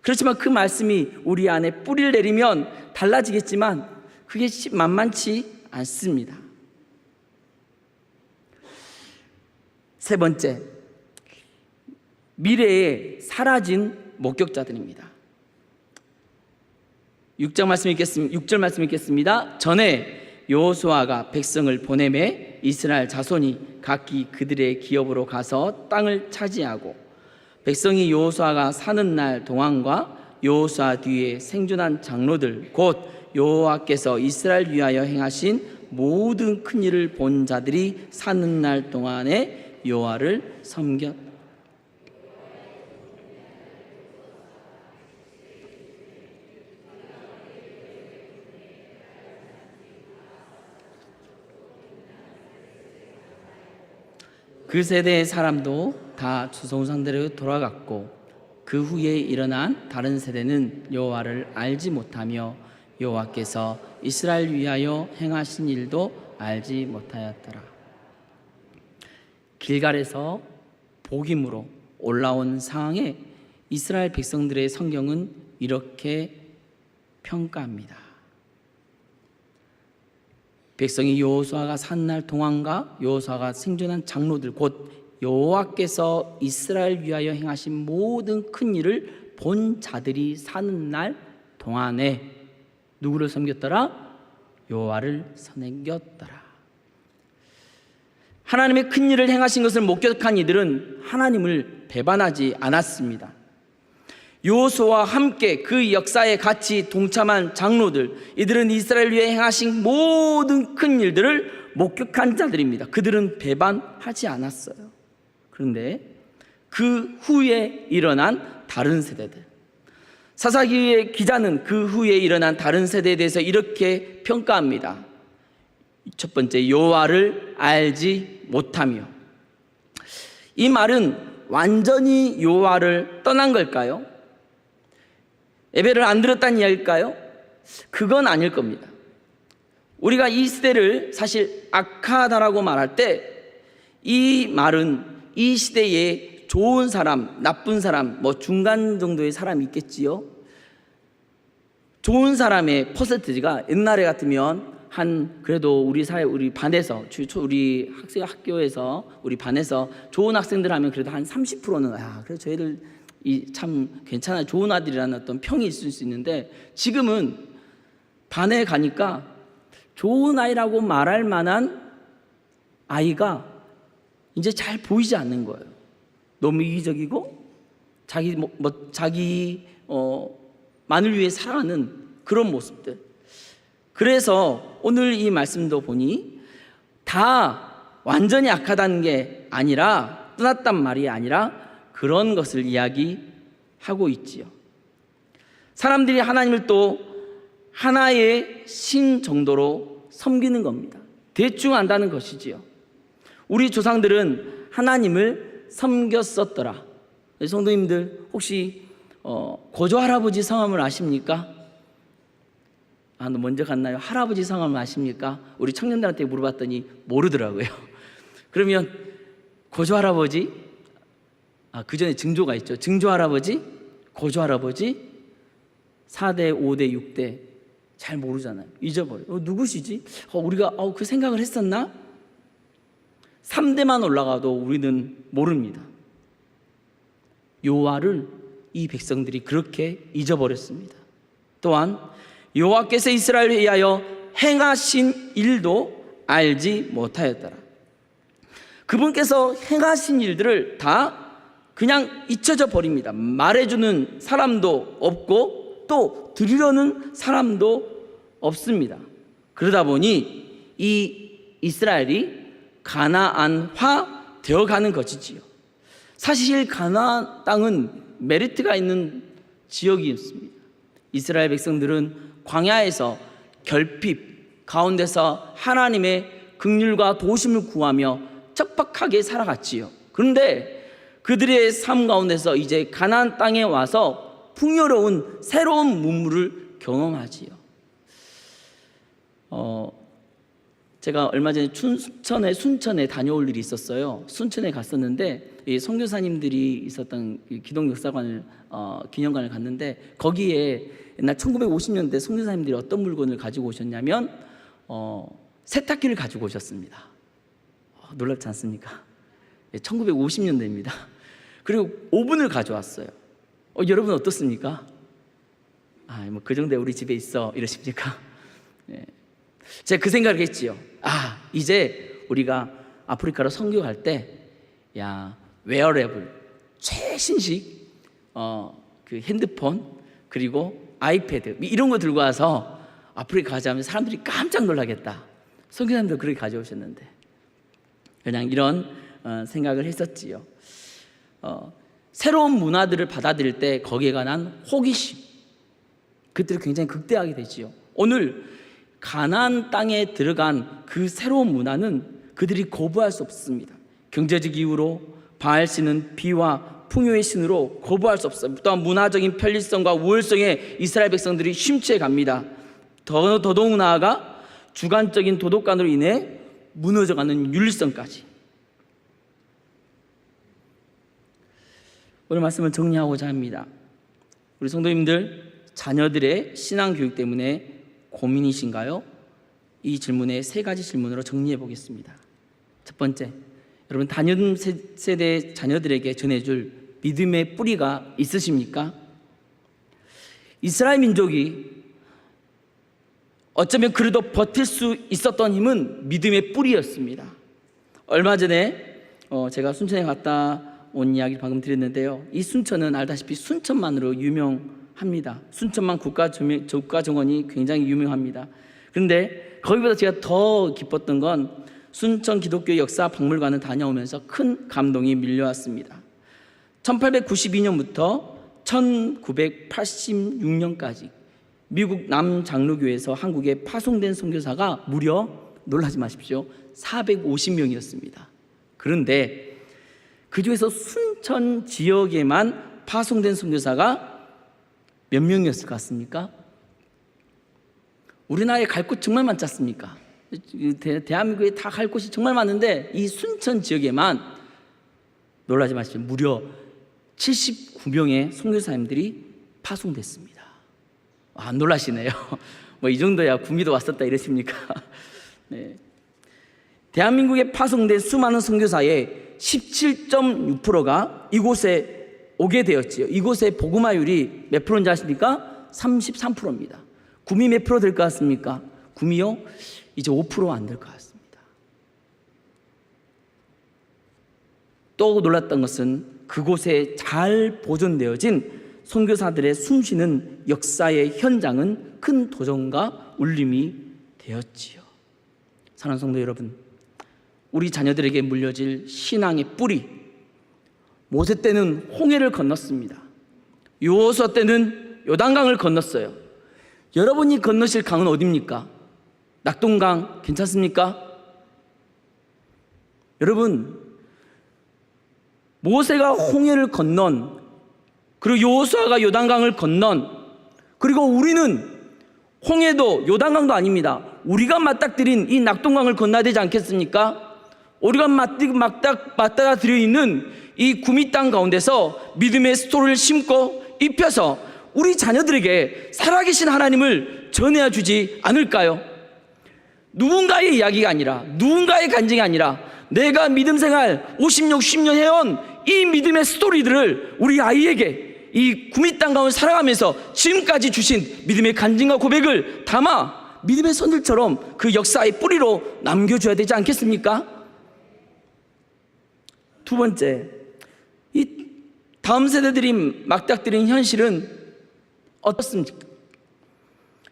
그렇지만 그 말씀이 우리 안에 뿌리를 내리면 달라지겠지만 그게 만만치 않습니다. 세 번째, 미래에 사라진 목격자들입니다. 6절 말씀 읽겠습니다. 전에 여호수아가 백성을 보내매 이스라엘 자손이 각기 그들의 기업으로 가서 땅을 차지하고 백성이 여호수아가 사는 날 동안과 여호수아 뒤에 생존한 장로들 곧 여호와께서 이스라엘 위하여 행하신 모든 큰 일을 본 자들이 사는 날 동안에 여호와를 섬겼다. 그 세대의 사람도 다 주성상대로 돌아갔고 그 후에 일어난 다른 세대는 여호와를 알지 못하며 여호와께서 이스라엘 위하여 행하신 일도 알지 못하였더라. 길갈에서 복임으로 올라온 상황에 이스라엘 백성들의 성경은 이렇게 평가합니다. 백성이 여호수아가 산 날 동안과 여호수아가 생존한 장로들 곧 여호와께서 이스라엘 위하여 행하신 모든 큰 일을 본 자들이 사는 날 동안에 누구를 섬겼더라? 여호와를 섬겼더라. 하나님의 큰 일을 행하신 것을 목격한 이들은 하나님을 배반하지 않았습니다. 여호수아와 함께 그 역사에 같이 동참한 장로들, 이들은 이스라엘 위에 행하신 모든 큰 일들을 목격한 자들입니다. 그들은 배반하지 않았어요. 그런데 그 후에 일어난 다른 세대들, 사사기의 기자는 그 후에 일어난 다른 세대에 대해서 이렇게 평가합니다. 첫 번째, 여호와를 알지 못하며. 이 말은 완전히 여호와를 떠난 걸까요? 예배를 안 들었다는 이야기일까요? 그건 아닐 겁니다. 우리가 이 시대를 사실 악하다라고 말할 때 이 말은 이 시대에 좋은 사람, 나쁜 사람, 뭐 중간 정도의 사람이 있겠지요. 좋은 사람의 퍼센티지가 옛날에 같으면 한 그래도 우리 사회 우리 반에서 우리 학교에서 우리 반에서 좋은 학생들 하면 그래도 한 30%는 그래도 저희들 참 괜찮아요. 좋은 아들이라는 어떤 평이 있을 수 있는데 지금은 반에 가니까 좋은 아이라고 말할 만한 아이가 이제 잘 보이지 않는 거예요. 너무 이기적이고 자기만을 위해 살아가는 그런 모습들. 그래서 오늘 이 말씀도 보니 다 완전히 악하다는 게 아니라 떠났단 말이 아니라 그런 것을 이야기하고 있지요. 사람들이 하나님을 또 하나의 신 정도로 섬기는 겁니다. 대충 안다는 것이지요. 우리 조상들은 하나님을 섬겼었더라. 성도님들 혹시 고조 할아버지 성함을 아십니까? 너 먼저 갔나요? 할아버지 성함을 아십니까? 우리 청년들한테 물어봤더니 모르더라고요. 그러면 고조 할아버지, 그 전에 증조가 있죠. 증조 할아버지, 고조 할아버지, 4대, 5대, 6대 잘 모르잖아요. 잊어버려요. 누구시지? 우리가 그 생각을 했었나? 3대만 올라가도 우리는 모릅니다. 여호와를 이 백성들이 그렇게 잊어버렸습니다. 또한 여호와께서 이스라엘을 위하여 행하신 일도 알지 못하였더라. 그분께서 행하신 일들을 다 그냥 잊혀져 버립니다. 말해주는 사람도 없고 또 들으려는 사람도 없습니다. 그러다 보니 이 이스라엘이 가나안화 되어가는 것이지요. 사실 가나안 땅은 메리트가 있는 지역이었습니다. 이스라엘 백성들은 광야에서 결핍 가운데서 하나님의 긍휼과 도우심을 구하며 척박하게 살아갔지요. 그런데 그들의 삶 가운데서 이제 가나안 땅에 와서 풍요로운 새로운 문물을 경험하지요. 제가 얼마 전에 순천에 다녀올 일이 있었어요. 순천에 갔었는데 이 선교사님들이 있었던 기독 역사관을 기념관을 갔는데 거기에 옛날 1950년대 선교사님들이 어떤 물건을 가지고 오셨냐면 세탁기를 가지고 오셨습니다. 놀랍지 않습니까? 1950년대입니다. 그리고 오븐을 가져왔어요. 여러분 어떻습니까? 뭐 그 정도에 우리 집에 있어 이러십니까? 제가 그 생각을 했지요. 이제 우리가 아프리카로 선교 갈 때, 웨어레블, 최신식 그 핸드폰 그리고 아이패드 이런 거 들고 와서 아프리카 가자면 사람들이 깜짝 놀라겠다. 선교사님도 그렇게 가져오셨는데 그냥 이런 생각을 했었지요. 새로운 문화들을 받아들일 때 거기에 관한 호기심, 그들이 굉장히 극대하게 되지요. 오늘 가나안 땅에 들어간 그 새로운 문화는 그들이 거부할 수 없습니다. 경제적 이유로 바알 신은 비와 풍요의 신으로 거부할 수 없어요. 또한 문화적인 편리성과 우월성에 이스라엘 백성들이 심취해 갑니다. 더더욱 나아가 주관적인 도덕관으로 인해 무너져가는 윤리성까지. 오늘 말씀을 정리하고자 합니다. 우리 성도님들, 자녀들의 신앙교육 때문에 고민이신가요? 이 질문에 3가지 질문으로 정리해 보겠습니다. 첫 번째, 여러분 다음 세대 자녀들에게 전해줄 믿음의 뿌리가 있으십니까? 이스라엘 민족이 어쩌면 그래도 버틸 수 있었던 힘은 믿음의 뿌리였습니다. 얼마 전에 제가 순천에 갔다 온 이야기를 방금 드렸는데요. 이 순천은 알다시피 순천만으로 유명합니다. 순천만 국가정원이 굉장히 유명합니다. 그런데 거기보다 제가 더 기뻤던 건 순천 기독교 역사 박물관을 다녀오면서 큰 감동이 밀려왔습니다. 1892년부터 1986년까지 미국 남장로교에서 한국에 파송된 선교사가 무려, 놀라지 마십시오, 450명이었습니다. 그런데 그 중에서 순천 지역에만 파송된 선교사가 몇 명이었을 것 같습니까? 우리나라에 갈 곳 정말 많지 않습니까? 대한민국에 다 갈 곳이 정말 많은데 이 순천 지역에만, 놀라지 마십시오, 무려 79명의 선교사님들이 파송됐습니다. 안 놀라시네요. 뭐 이 정도야 구미도 왔었다 이러십니까? 네. 대한민국에 파송된 수많은 선교사의 17.6%가 이곳에 오게 되었지요. 이곳의 복음화율이 몇 프로인지 아십니까? 33%입니다. 구미 몇 프로 될 것 같습니까? 구미요? 이제 5% 안 될 것 같습니다. 또 놀랐던 것은 그곳에 잘 보존되어진 선교사들의 숨쉬는 역사의 현장은 큰 도전과 울림이 되었지요. 사랑하는 성도 여러분, 우리 자녀들에게 물려질 신앙의 뿌리, 모세 때는 홍해를 건넜습니다. 여호수아 때는 요단강을 건넜어요. 여러분이 건너실 강은 어디입니까? 낙동강 괜찮습니까? 여러분, 모세가 홍해를 건넌, 그리고 여호수아가 요단강을 건넌, 그리고 우리는 홍해도 요단강도 아닙니다. 우리가 맞닥뜨린 이 낙동강을 건너야 되지 않겠습니까? 우리가 맞닥뜨려 있는 이 구미 땅 가운데서 믿음의 스토리를 심고 입혀서 우리 자녀들에게 살아계신 하나님을 전해야 주지 않을까요? 누군가의 이야기가 아니라, 누군가의 간증이 아니라, 내가 믿음 생활 50년, 60년 해온 이 믿음의 스토리들을 우리 아이에게 이 구미 땅 가운데 살아가면서 지금까지 주신 믿음의 간증과 고백을 담아 믿음의 선들처럼 그 역사의 뿌리로 남겨줘야 되지 않겠습니까? 두 번째, 이 다음 세대들이 맞닥뜨린 현실은 어떻습니까?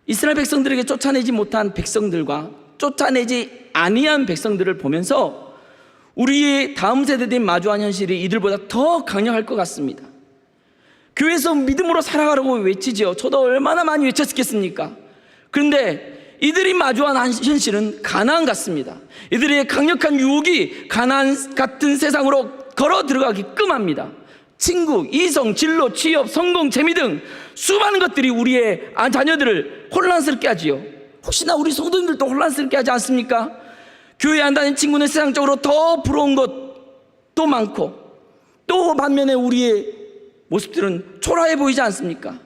이스라엘 백성들에게 쫓아내지 못한 백성들과 쫓아내지 아니한 백성들을 보면서 우리의 다음 세대들이 마주한 현실이 이들보다 더 강력할 것 같습니다. 교회에서 믿음으로 살아가라고 외치지요. 저도 얼마나 많이 외쳤겠습니까? 그런데 이들이 마주한 현실은 가나안 같습니다. 이들의 강력한 유혹이 가나안 같은 세상으로 걸어 들어가기끔 합니다. 친구, 이성, 진로, 취업, 성공, 재미 등 수많은 것들이 우리의 자녀들을 혼란스럽게 하지요. 혹시나 우리 성도님들도 혼란스럽게 하지 않습니까? 교회 안 다니는 친구는 세상적으로 더 부러운 것도 많고, 또 반면에 우리의 모습들은 초라해 보이지 않습니까?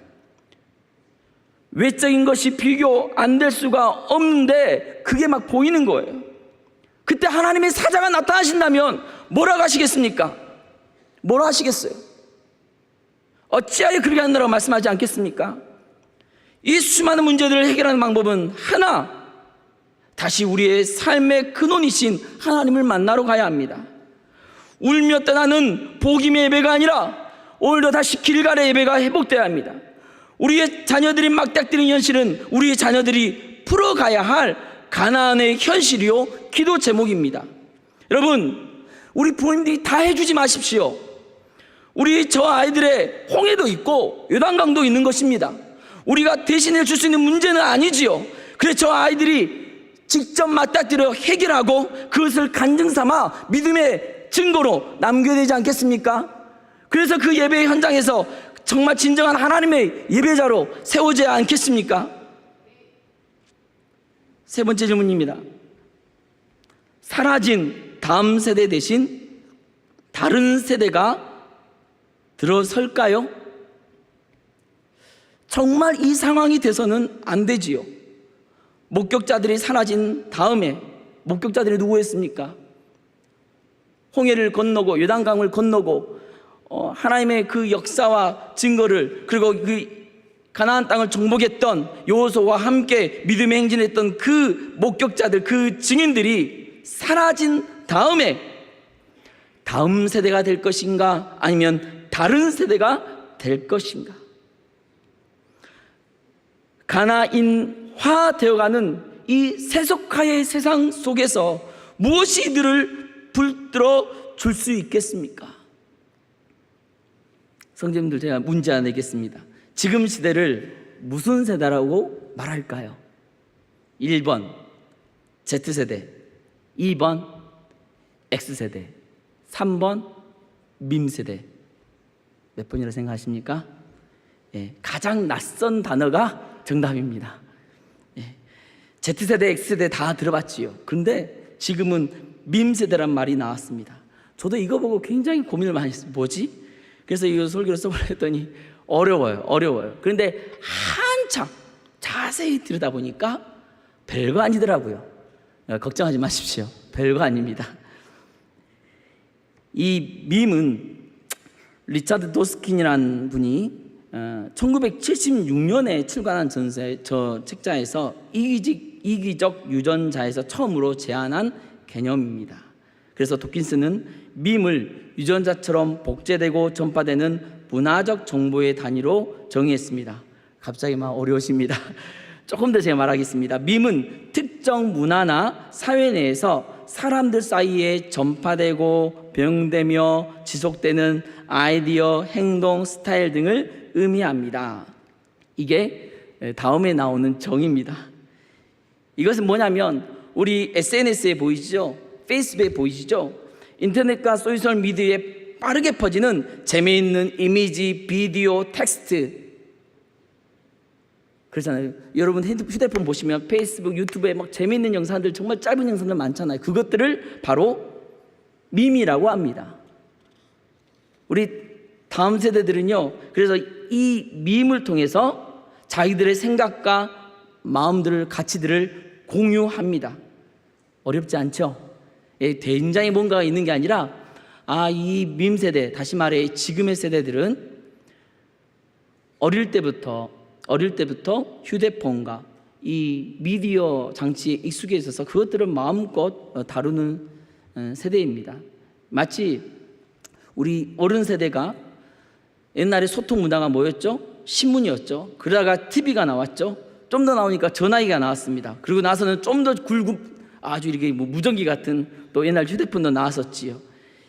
외적인 것이 비교 안 될 수가 없는데 그게 막 보이는 거예요. 그때 하나님의 사자가 나타나신다면 뭐라고 하시겠습니까? 뭐라 하시겠어요? 어찌하여 그렇게 한다고 말씀하지 않겠습니까? 이 수많은 문제들을 해결하는 방법은 하나, 다시 우리의 삶의 근원이신 하나님을 만나러 가야 합니다. 울며 떠나는 복임의 예배가 아니라 오늘도 다시 길갈의 예배가 회복되어야 합니다. 우리의 자녀들이 막닥뜨린 현실은 우리의 자녀들이 풀어가야 할 가나안의 현실이요 기도 제목입니다. 여러분, 우리 부모님들이 다 해주지 마십시오. 우리 저 아이들의 홍해도 있고 요단강도 있는 것입니다. 우리가 대신해 줄 수 있는 문제는 아니지요. 그래서 저 아이들이 직접 맞닥뜨려 해결하고 그것을 간증 삼아 믿음의 증거로 남겨야 되지 않겠습니까? 그래서 그 예배 현장에서 정말 진정한 하나님의 예배자로 세워져야 않겠습니까? 세 번째 질문입니다. 사라진 다음 세대 대신 다른 세대가 들어설까요? 정말 이 상황이 돼서는 안 되지요. 목격자들이 사라진 다음에 목격자들이 누구였습니까? 홍해를 건너고 요단강을 건너고 하나님의 그 역사와 증거를, 그리고 그 가나안 땅을 정복했던 여호수아와 함께 믿음의 행진했던 그 목격자들, 그 증인들이 사라진 다음에 다음 세대가 될 것인가, 아니면 다른 세대가 될 것인가? 가나안화 되어가는 이 세속화의 세상 속에서 무엇이 이들을 붙들어 줄 수 있겠습니까? 성도님들, 제가 문제 하나 내겠습니다. 지금 시대를 무슨 세대라고 말할까요? 1번 Z세대, 2번 X세대, 3번 밈세대. 몇 번이라고 생각하십니까? 예, 가장 낯선 단어가 정답입니다. 예, Z세대, X세대 다 들어봤지요. 그런데 지금은 밈세대란 말이 나왔습니다. 저도 이거 보고 굉장히 고민을 많이 했어요. 뭐지? 그래서 이거 설교를 써보려 했더니 어려워요. 그런데 한참 자세히 들여다보니까 별거 아니더라고요. 걱정하지 마십시오. 별거 아닙니다. 이 밈은 리차드 도스킨이라는 분이 1976년에 출간한 저 책자에서 이기적 유전자에서 처음으로 제안한 개념입니다. 그래서 도킨스는 밈을 유전자처럼 복제되고 전파되는 문화적 정보의 단위로 정의했습니다. 갑자기 막 어려우십니다. 조금 더 제가 말하겠습니다. 밈은 특정 문화나 사회 내에서 사람들 사이에 전파되고 병되며 지속되는 아이디어, 행동, 스타일 등을 의미합니다. 이게 다음에 나오는 정의입니다. 이것은 뭐냐면 우리 SNS에 보이시죠? 페이스북에 보이시죠? 인터넷과 소셜 미디어에 빠르게 퍼지는 재미있는 이미지, 비디오, 텍스트. 그렇잖아요. 여러분 휴대폰 보시면 페이스북, 유튜브에 막 재미있는 영상들, 정말 짧은 영상들 많잖아요. 그것들을 바로 밈이라고 합니다. 우리 다음 세대들은요, 그래서 이 밈을 통해서 자기들의 생각과 마음들을, 가치들을 공유합니다. 어렵지 않죠? 굉장히 뭔가가 있는 게 아니라, 이 밈 세대, 다시 말해 지금의 세대들은 어릴 때부터 휴대폰과 이 미디어 장치에 익숙해 있어서 그것들을 마음껏 다루는 세대입니다. 마치 우리 어른 세대가 옛날에 소통 문화가 뭐였죠? 신문이었죠. 그러다가 TV가 나왔죠. 좀 더 나오니까 전화기가 나왔습니다. 그리고 나서는 좀 더 아주 이렇게 무전기 같은 또 옛날 휴대폰도 나왔었지요.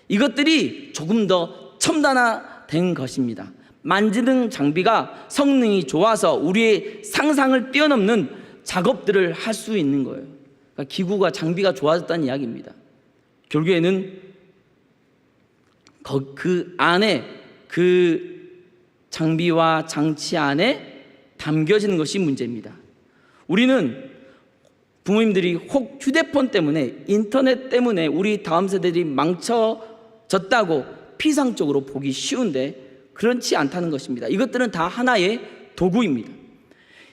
이것들이 조금 더 첨단화된 것입니다. 만지는 장비가 성능이 좋아서 우리의 상상을 뛰어넘는 작업들을 할 수 있는 거예요. 그러니까 기구가, 장비가 좋아졌다는 이야기입니다. 결국에는 그 안에, 그 장비와 장치 안에 담겨지는 것이 문제입니다. 우리는 부모님들이 혹 휴대폰 때문에, 인터넷 때문에 우리 다음 세대들이 망쳐졌다고 피상적으로 보기 쉬운데 그렇지 않다는 것입니다. 이것들은 다 하나의 도구입니다.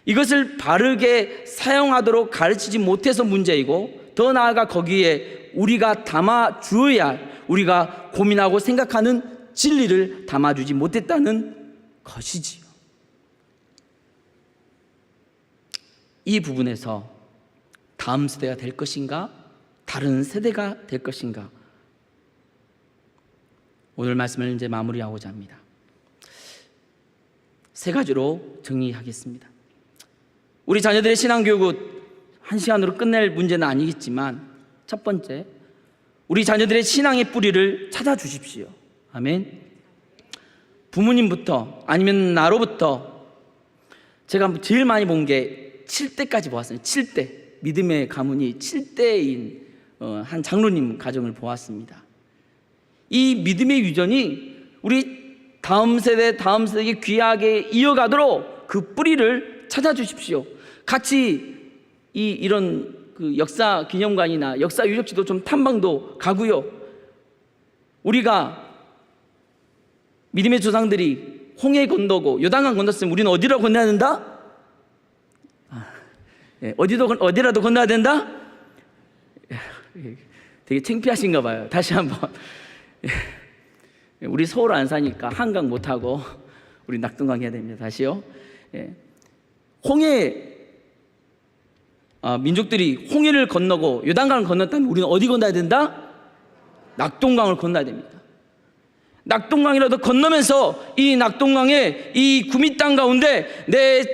이것을 바르게 사용하도록 가르치지 못해서 문제이고, 더 나아가 거기에 우리가 담아 주어야 할, 우리가 고민하고 생각하는 진리를 담아주지 못했다는 것이지요. 이 부분에서 다음 세대가 될 것인가, 다른 세대가 될 것인가, 오늘 말씀을 이제 마무리하고자 합니다. 세 가지로 정리하겠습니다. 우리 자녀들의 신앙교육은 한 시간으로 끝낼 문제는 아니겠지만, 첫 번째, 우리 자녀들의 신앙의 뿌리를 찾아주십시오. 아멘. 부모님부터, 아니면 나로부터. 제가 제일 많이 본 게 7대까지 보았습니다. 7대. 믿음의 가문이 7대인 한 장로님 가정을 보았습니다. 이 믿음의 유전이 우리 다음 세대에게 귀하게 이어가도록 그 뿌리를 찾아주십시오. 같이 이런 그 역사 기념관이나 역사 유적지도 좀 탐방도 가고요. 우리가 믿음의 조상들이 홍해 건너고 요단강 건넜으면 우리는 어디로 건너야 된다? 어디라도 건너야 된다? 되게 창피하신가 봐요. 다시 한번. 우리 서울 안 사니까 한강 못 하고 우리 낙동강 해야 됩니다. 다시요. 홍해, 민족들이 홍해를 건너고 요단강을 건넜다면 우리는 어디 건너야 된다? 낙동강을 건너야 됩니다. 낙동강이라도 건너면서 이 낙동강의 이 구미 땅 가운데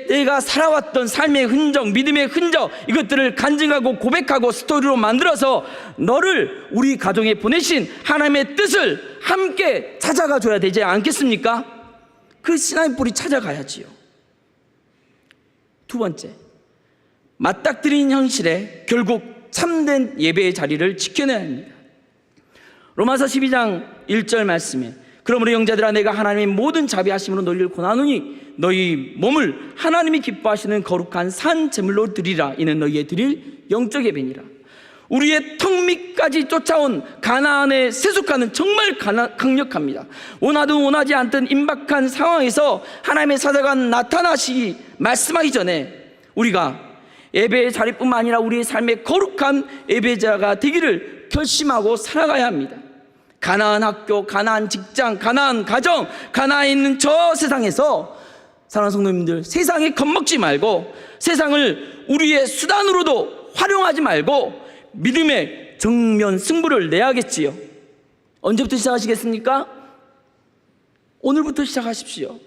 내가 살아왔던 삶의 흔적, 믿음의 흔적, 이것들을 간증하고 고백하고 스토리로 만들어서 너를 우리 가정에 보내신 하나님의 뜻을 함께 찾아가 줘야 되지 않겠습니까? 그 신앙의 뿌리 찾아가야지요. 두 번째, 맞닥뜨린 현실에 결국 참된 예배의 자리를 지켜내야 합니다. 로마서 12장 1절 말씀에 그러므로 형제들아 내가 하나님의 모든 자비하심으로 너희를 권하노니 너희 몸을 하나님이 기뻐하시는 거룩한 산 제물로 드리라. 이는 너희의 드릴 영적 예배니라. 우리의 턱 밑까지 쫓아온 가나안의 세속화는 정말 강력합니다. 원하든 원하지 않든 임박한 상황에서 하나님의 사자가 나타나시기 말씀하기 전에 우리가 예배의 자리뿐만 아니라 우리의 삶의 거룩한 예배자가 되기를 결심하고 살아가야 합니다. 가나안 학교, 가나안 직장, 가나안 가정, 가나안에 있는 저 세상에서 사랑하는 성도님들, 세상에 겁먹지 말고 세상을 우리의 수단으로도 활용하지 말고 믿음의 정면 승부를 내야겠지요. 언제부터 시작하시겠습니까? 오늘부터 시작하십시오.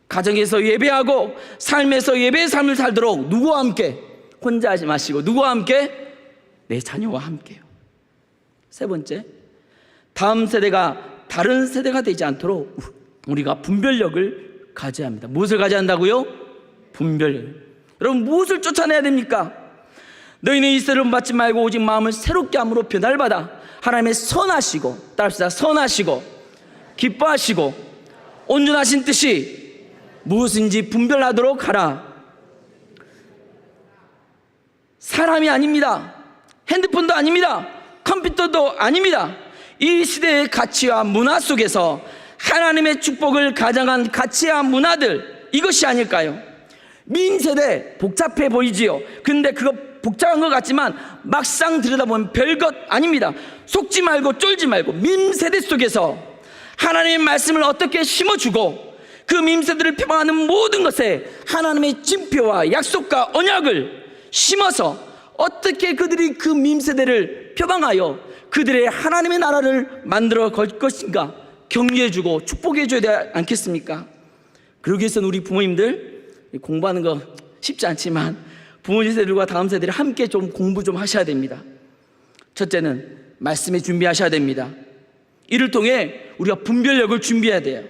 가정에서 예배하고 삶에서 예배의 삶을 살도록 누구와 함께? 혼자 하지 마시고 누구와 함께? 내 자녀와 함께요. 세 번째, 다음 세대가 다른 세대가 되지 않도록 우리가 분별력을 가져야 합니다. 무엇을 가져야 한다고요? 분별력. 여러분, 무엇을 쫓아내야 됩니까? 너희는 이 세대를 받지 말고 오직 마음을 새롭게 함으로 변화를 받아 하나님의 선하시고, 따라합시다, 선하시고 기뻐하시고 온전하신 뜻이 무엇인지 분별하도록 하라. 사람이 아닙니다. 핸드폰도 아닙니다. 컴퓨터도 아닙니다. 이 시대의 가치와 문화 속에서 하나님의 축복을 가장한 가치와 문화들, 이것이 아닐까요? 민세대 복잡해 보이지요. 근데 그거 복잡한 것 같지만 막상 들여다보면 별것 아닙니다. 속지 말고 쫄지 말고 민세대 속에서 하나님의 말씀을 어떻게 심어주고 그 민세대를 표방하는 모든 것에 하나님의 징표와 약속과 언약을 심어서 어떻게 그들이 그 민세대를 표방하여 그들의 하나님의 나라를 만들어 갈 것인가 격려해주고 축복해줘야 되지 않겠습니까? 그러기 위해서는 우리 부모님들 공부하는 거 쉽지 않지만 부모 세대들과 다음 세대를 함께 좀 공부 좀 하셔야 됩니다. 첫째는 말씀에 준비하셔야 됩니다. 이를 통해 우리가 분별력을 준비해야 돼요.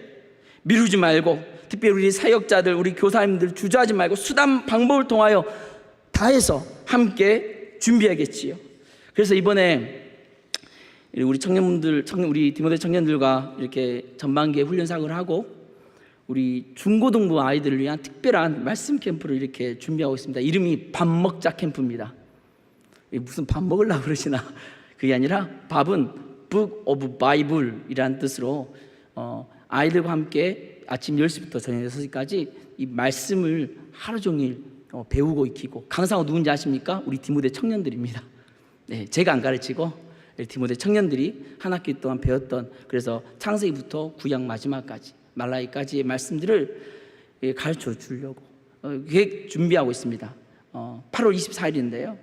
미루지 말고, 특별히 우리 사역자들, 우리 교사님들 주저하지 말고 수단 방법을 통하여 다해서 함께 준비하겠지요. 그래서 이번에 우리 청년분들, 우리 디모데 청년들과 이렇게 전반기에 훈련 사역을 하고 우리 중고등부 아이들을 위한 특별한 말씀 캠프를 이렇게 준비하고 있습니다. 이름이 밥 먹자 캠프입니다. 무슨 밥 먹으려고 그러시나? 그게 아니라 밥은 Book of Bible이라는 뜻으로 아이들과 함께 아침 10시부터 저녁 6시까지 이 말씀을 하루 종일 배우고 익히고, 강사가 누군지 아십니까? 우리 디모데 청년들입니다. 네, 제가 안 가르치고 디모데 청년들이 한 학기 동안 배웠던, 그래서 창세기부터 구약 마지막까지 말라기까지의 말씀들을 가르쳐 주려고 계획 준비하고 있습니다. 8월 24일인데요.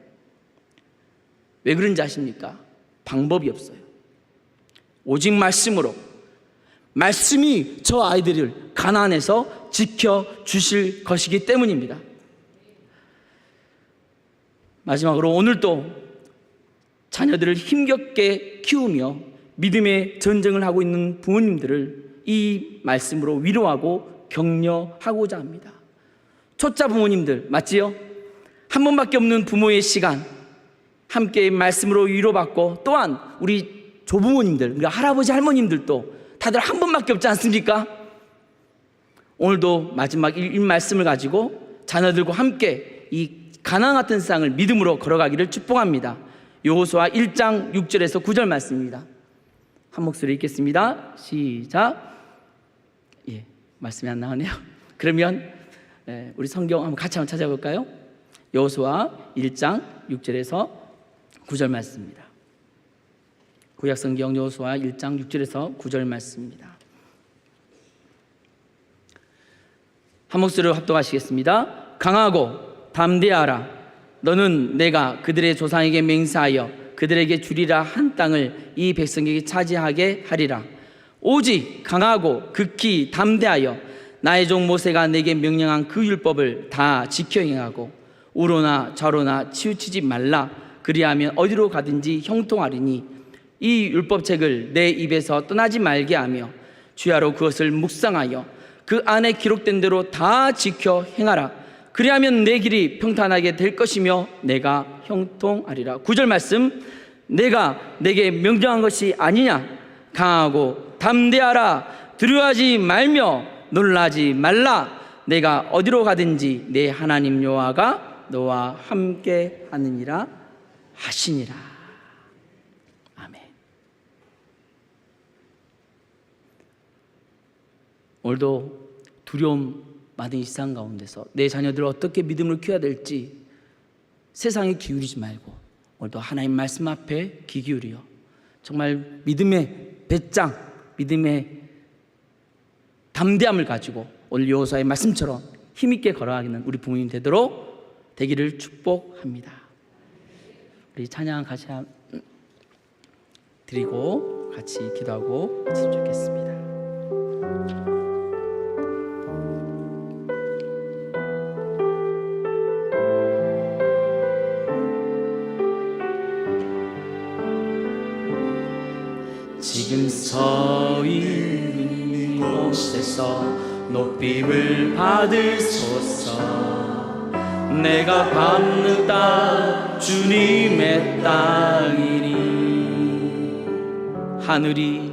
왜 그런지 아십니까? 방법이 없어요. 오직 말씀으로, 말씀이 저 아이들을 가난에서 지켜주실 것이기 때문입니다. 마지막으로 오늘도 자녀들을 힘겹게 키우며 믿음의 전쟁을 하고 있는 부모님들을 이 말씀으로 위로하고 격려하고자 합니다. 초짜 부모님들 맞지요? 한 번밖에 없는 부모의 시간, 함께 말씀으로 위로받고, 또한 우리 조부모님들, 우리 할아버지 할머님들도 다들 한 번밖에 없지 않습니까? 오늘도 마지막 이 말씀을 가지고 자녀들과 함께 이 가나안 같은 세상을 믿음으로 걸어가기를 축복합니다. 여호수아 1장 6절에서 9절 말씀입니다. 한 목소리 읽겠습니다. 시작. 예, 말씀이 안 나오네요. 그러면 우리 성경 한번 같이 한번 찾아볼까요? 여호수아 1장 6절에서 9절 말씀입니다. 구약 성경 여호수아 1장 6절에서 9절 말씀입니다. 한 목소리로 합독하시겠습니다. 강하고 담대하라. 너는 내가 그들의 조상에게 맹세하여 그들에게 주리라 한 땅을 이 백성에게 차지하게 하리라. 오직 강하고 극히 담대하여 나의 종 모세가 내게 명령한 그 율법을 다 지켜 행하고 우로나 좌로나 치우치지 말라. 그리하면 어디로 가든지 형통하리니 이 율법책을 내 입에서 떠나지 말게 하며 주야로 그것을 묵상하여 그 안에 기록된 대로 다 지켜 행하라. 그리하면 내 길이 평탄하게 될 것이며 내가 형통하리라. 9절 말씀, 내가 내게 명령한 것이 아니냐? 강하고 담대하라. 두려워하지 말며 놀라지 말라. 내가 어디로 가든지 내 하나님 여호와가 너와 함께 하느니라 하시니라. 아멘. 오늘도 두려움 많은 이 세상 가운데서 내 자녀들을 어떻게 믿음을 키워야 될지 세상에 기울이지 말고 오늘도 하나님 말씀 앞에 귀 기울여 정말 믿음의 배짱, 믿음의 담대함을 가지고 오늘 여호수아의 말씀처럼 힘있게 걸어가는 우리 부모님 되기를 축복합니다. 우리 찬양 같이 드리고 같이 기도하고 했으면 좋겠습니다. 지금 서 있는 곳에서 높임을 받으소서. 내가 밟는 땅 주님의 땅이니 하늘이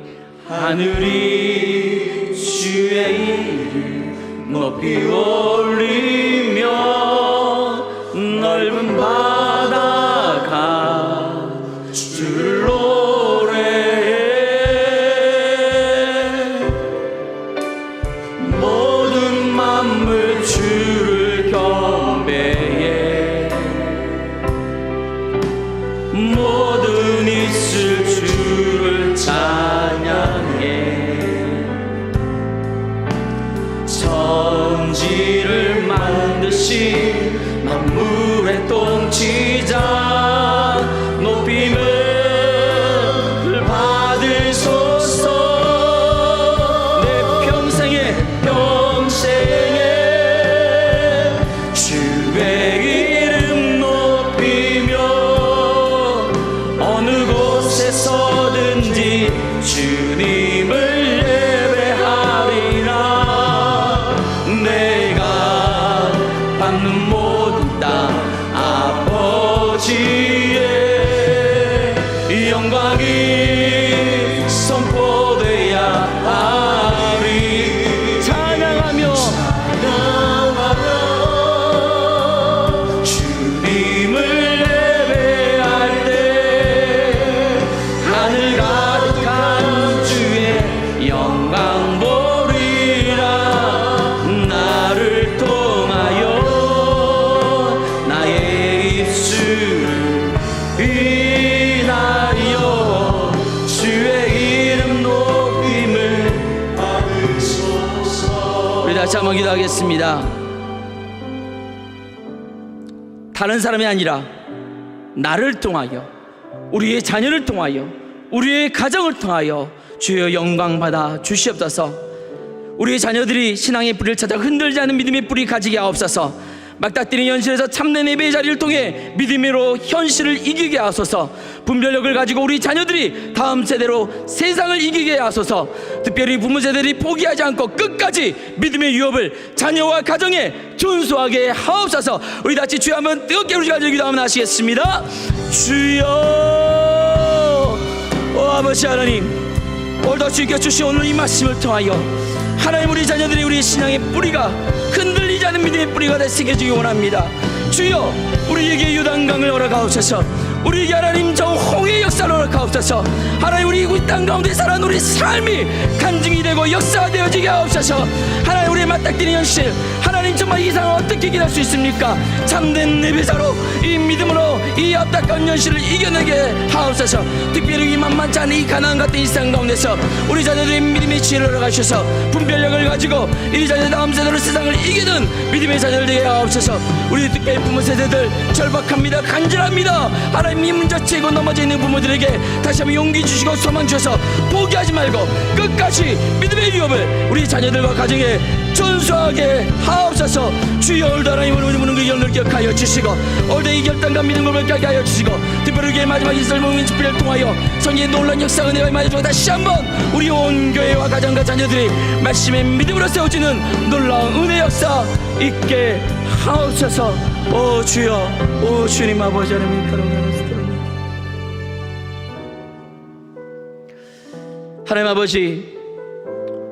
주의 이름 높이 올리며 넓은 바다가 주를 모든 만물 주를 경배해 모든 입술 주를 찬양해 천지를 만드신 만물의 통치자 높임을 주님을 예배하리라. 내가 받는 우리 다시 한번 기도하겠습니다. 다른 사람이 아니라 나를 통하여, 우리의 자녀를 통하여, 우리의 가정을 통하여 주여 영광 받아 주시옵소서. 우리의 자녀들이 신앙의 뿌리를 찾아 흔들지 않는 믿음의 뿌리 가지게 하옵소서. 막닥뜨린 현실에서 참된 예배의 자리를 통해 믿음으로 현실을 이기게 하소서. 분별력을 가지고 우리 자녀들이 다음 세대로 세상을 이기게 하소서. 특별히 부모 세대들이 포기하지 않고 끝까지 믿음의 유업을 자녀와 가정에 준수하게 하옵소서. 우리 같이 주여 한번 뜨겁게 우리 가지고 기도하면 하시겠습니다. 주여, 오 아버지 하나님, 오늘도 주께 주신 오늘 이 말씀을 통하여 하나님, 우리 자녀들이 우리의 신앙의 뿌리가 흔들리지 않는 믿음의 뿌리가 되새겨지기 원합니다. 주여, 우리에게 요단강을 허락하옵소서. 우리에게 하나님 저 홍해의 역사를 허락하옵소서. 하나님, 우리 이 땅 가운데 살아온 우리 삶이 간증이 되고 역사가 되어지게 하옵소서. 하나님, 우리의 맞닥뜨린 현실, 하나님 정말 이 상황을 어떻게 기다릴 수 있습니까? 참된 예배자로 이 믿음으로 이 압박한 현실을 이겨내게 하옵소서. 특별히 이 만만치 않은 이 가난한 같은 이 세상 가운데서 우리 자녀들의 믿음의 지혜를 허락하셔서 분별력을 가지고 이 자녀 다음 세대로 세상을 이기는 믿음의 자녀들 되게 하옵소서. 우리 특별히 부모 세대들 절박합니다. 간절합니다. 하나님, 이 문제치고 넘어져 있는 부모들에게 다시 한번 용기 주시고 소망 주셔서 포기하지 말고 끝까지 믿음의 유업을 우리 자녀들과 가정에 준수하게 하옵소서. 주여, 오늘도 하나님 우리 무는 그 연을 기억하여 주시고 오늘도 이 결단과 믿음을 결하게 하여 주시고 특별히 우리의 마지막 이슬 모임 집회를 통하여 성령의 놀라운 역사 은혜가 임하여주고 다시 한번 우리 온 교회와 가정과 자녀들이 말씀의 믿음으로 세워지는 놀라운 은혜 역사 있게 하옵소서. 오 주여, 오 주님 아버지 하나님, 하나님 아버지,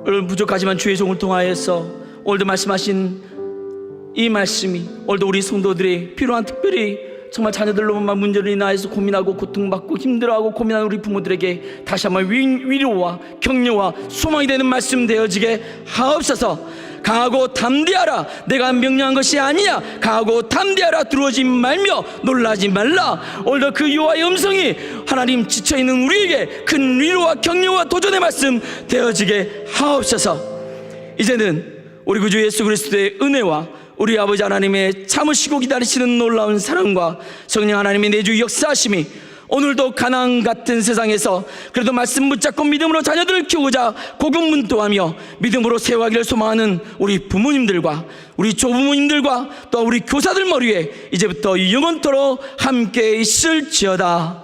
오늘 부족하지만 주의 종을 통하여서 오늘도 말씀하신 이 말씀이 오늘도 우리 성도들이 필요한, 특별히 정말 자녀들로만 문제로 인하여서 고민하고 고통받고 힘들어하고 고민하는 우리 부모들에게 다시 한번 위로와 격려와 소망이 되는 말씀 되어지게 하옵소서. 강하고 담대하라, 내가 명령한 것이 아니냐. 강하고 담대하라, 두려워하지 말며 놀라지 말라. 오늘도 그 여호와의 음성이 하나님 지쳐있는 우리에게 큰 위로와 격려와 도전의 말씀 되어지게 하옵소서. 이제는 우리 구주 예수 그리스도의 은혜와 우리 아버지 하나님의 참으시고 기다리시는 놀라운 사랑과 성령 하나님의 내주 역사하심이 오늘도 가나안 같은 세상에서 그래도 말씀 붙잡고 믿음으로 자녀들을 키우고자 고군분투하며 믿음으로 세워가기를 소망하는 우리 부모님들과 우리 조부모님들과 또 우리 교사들 머리에 이제부터 영원토록 함께 있을지어다.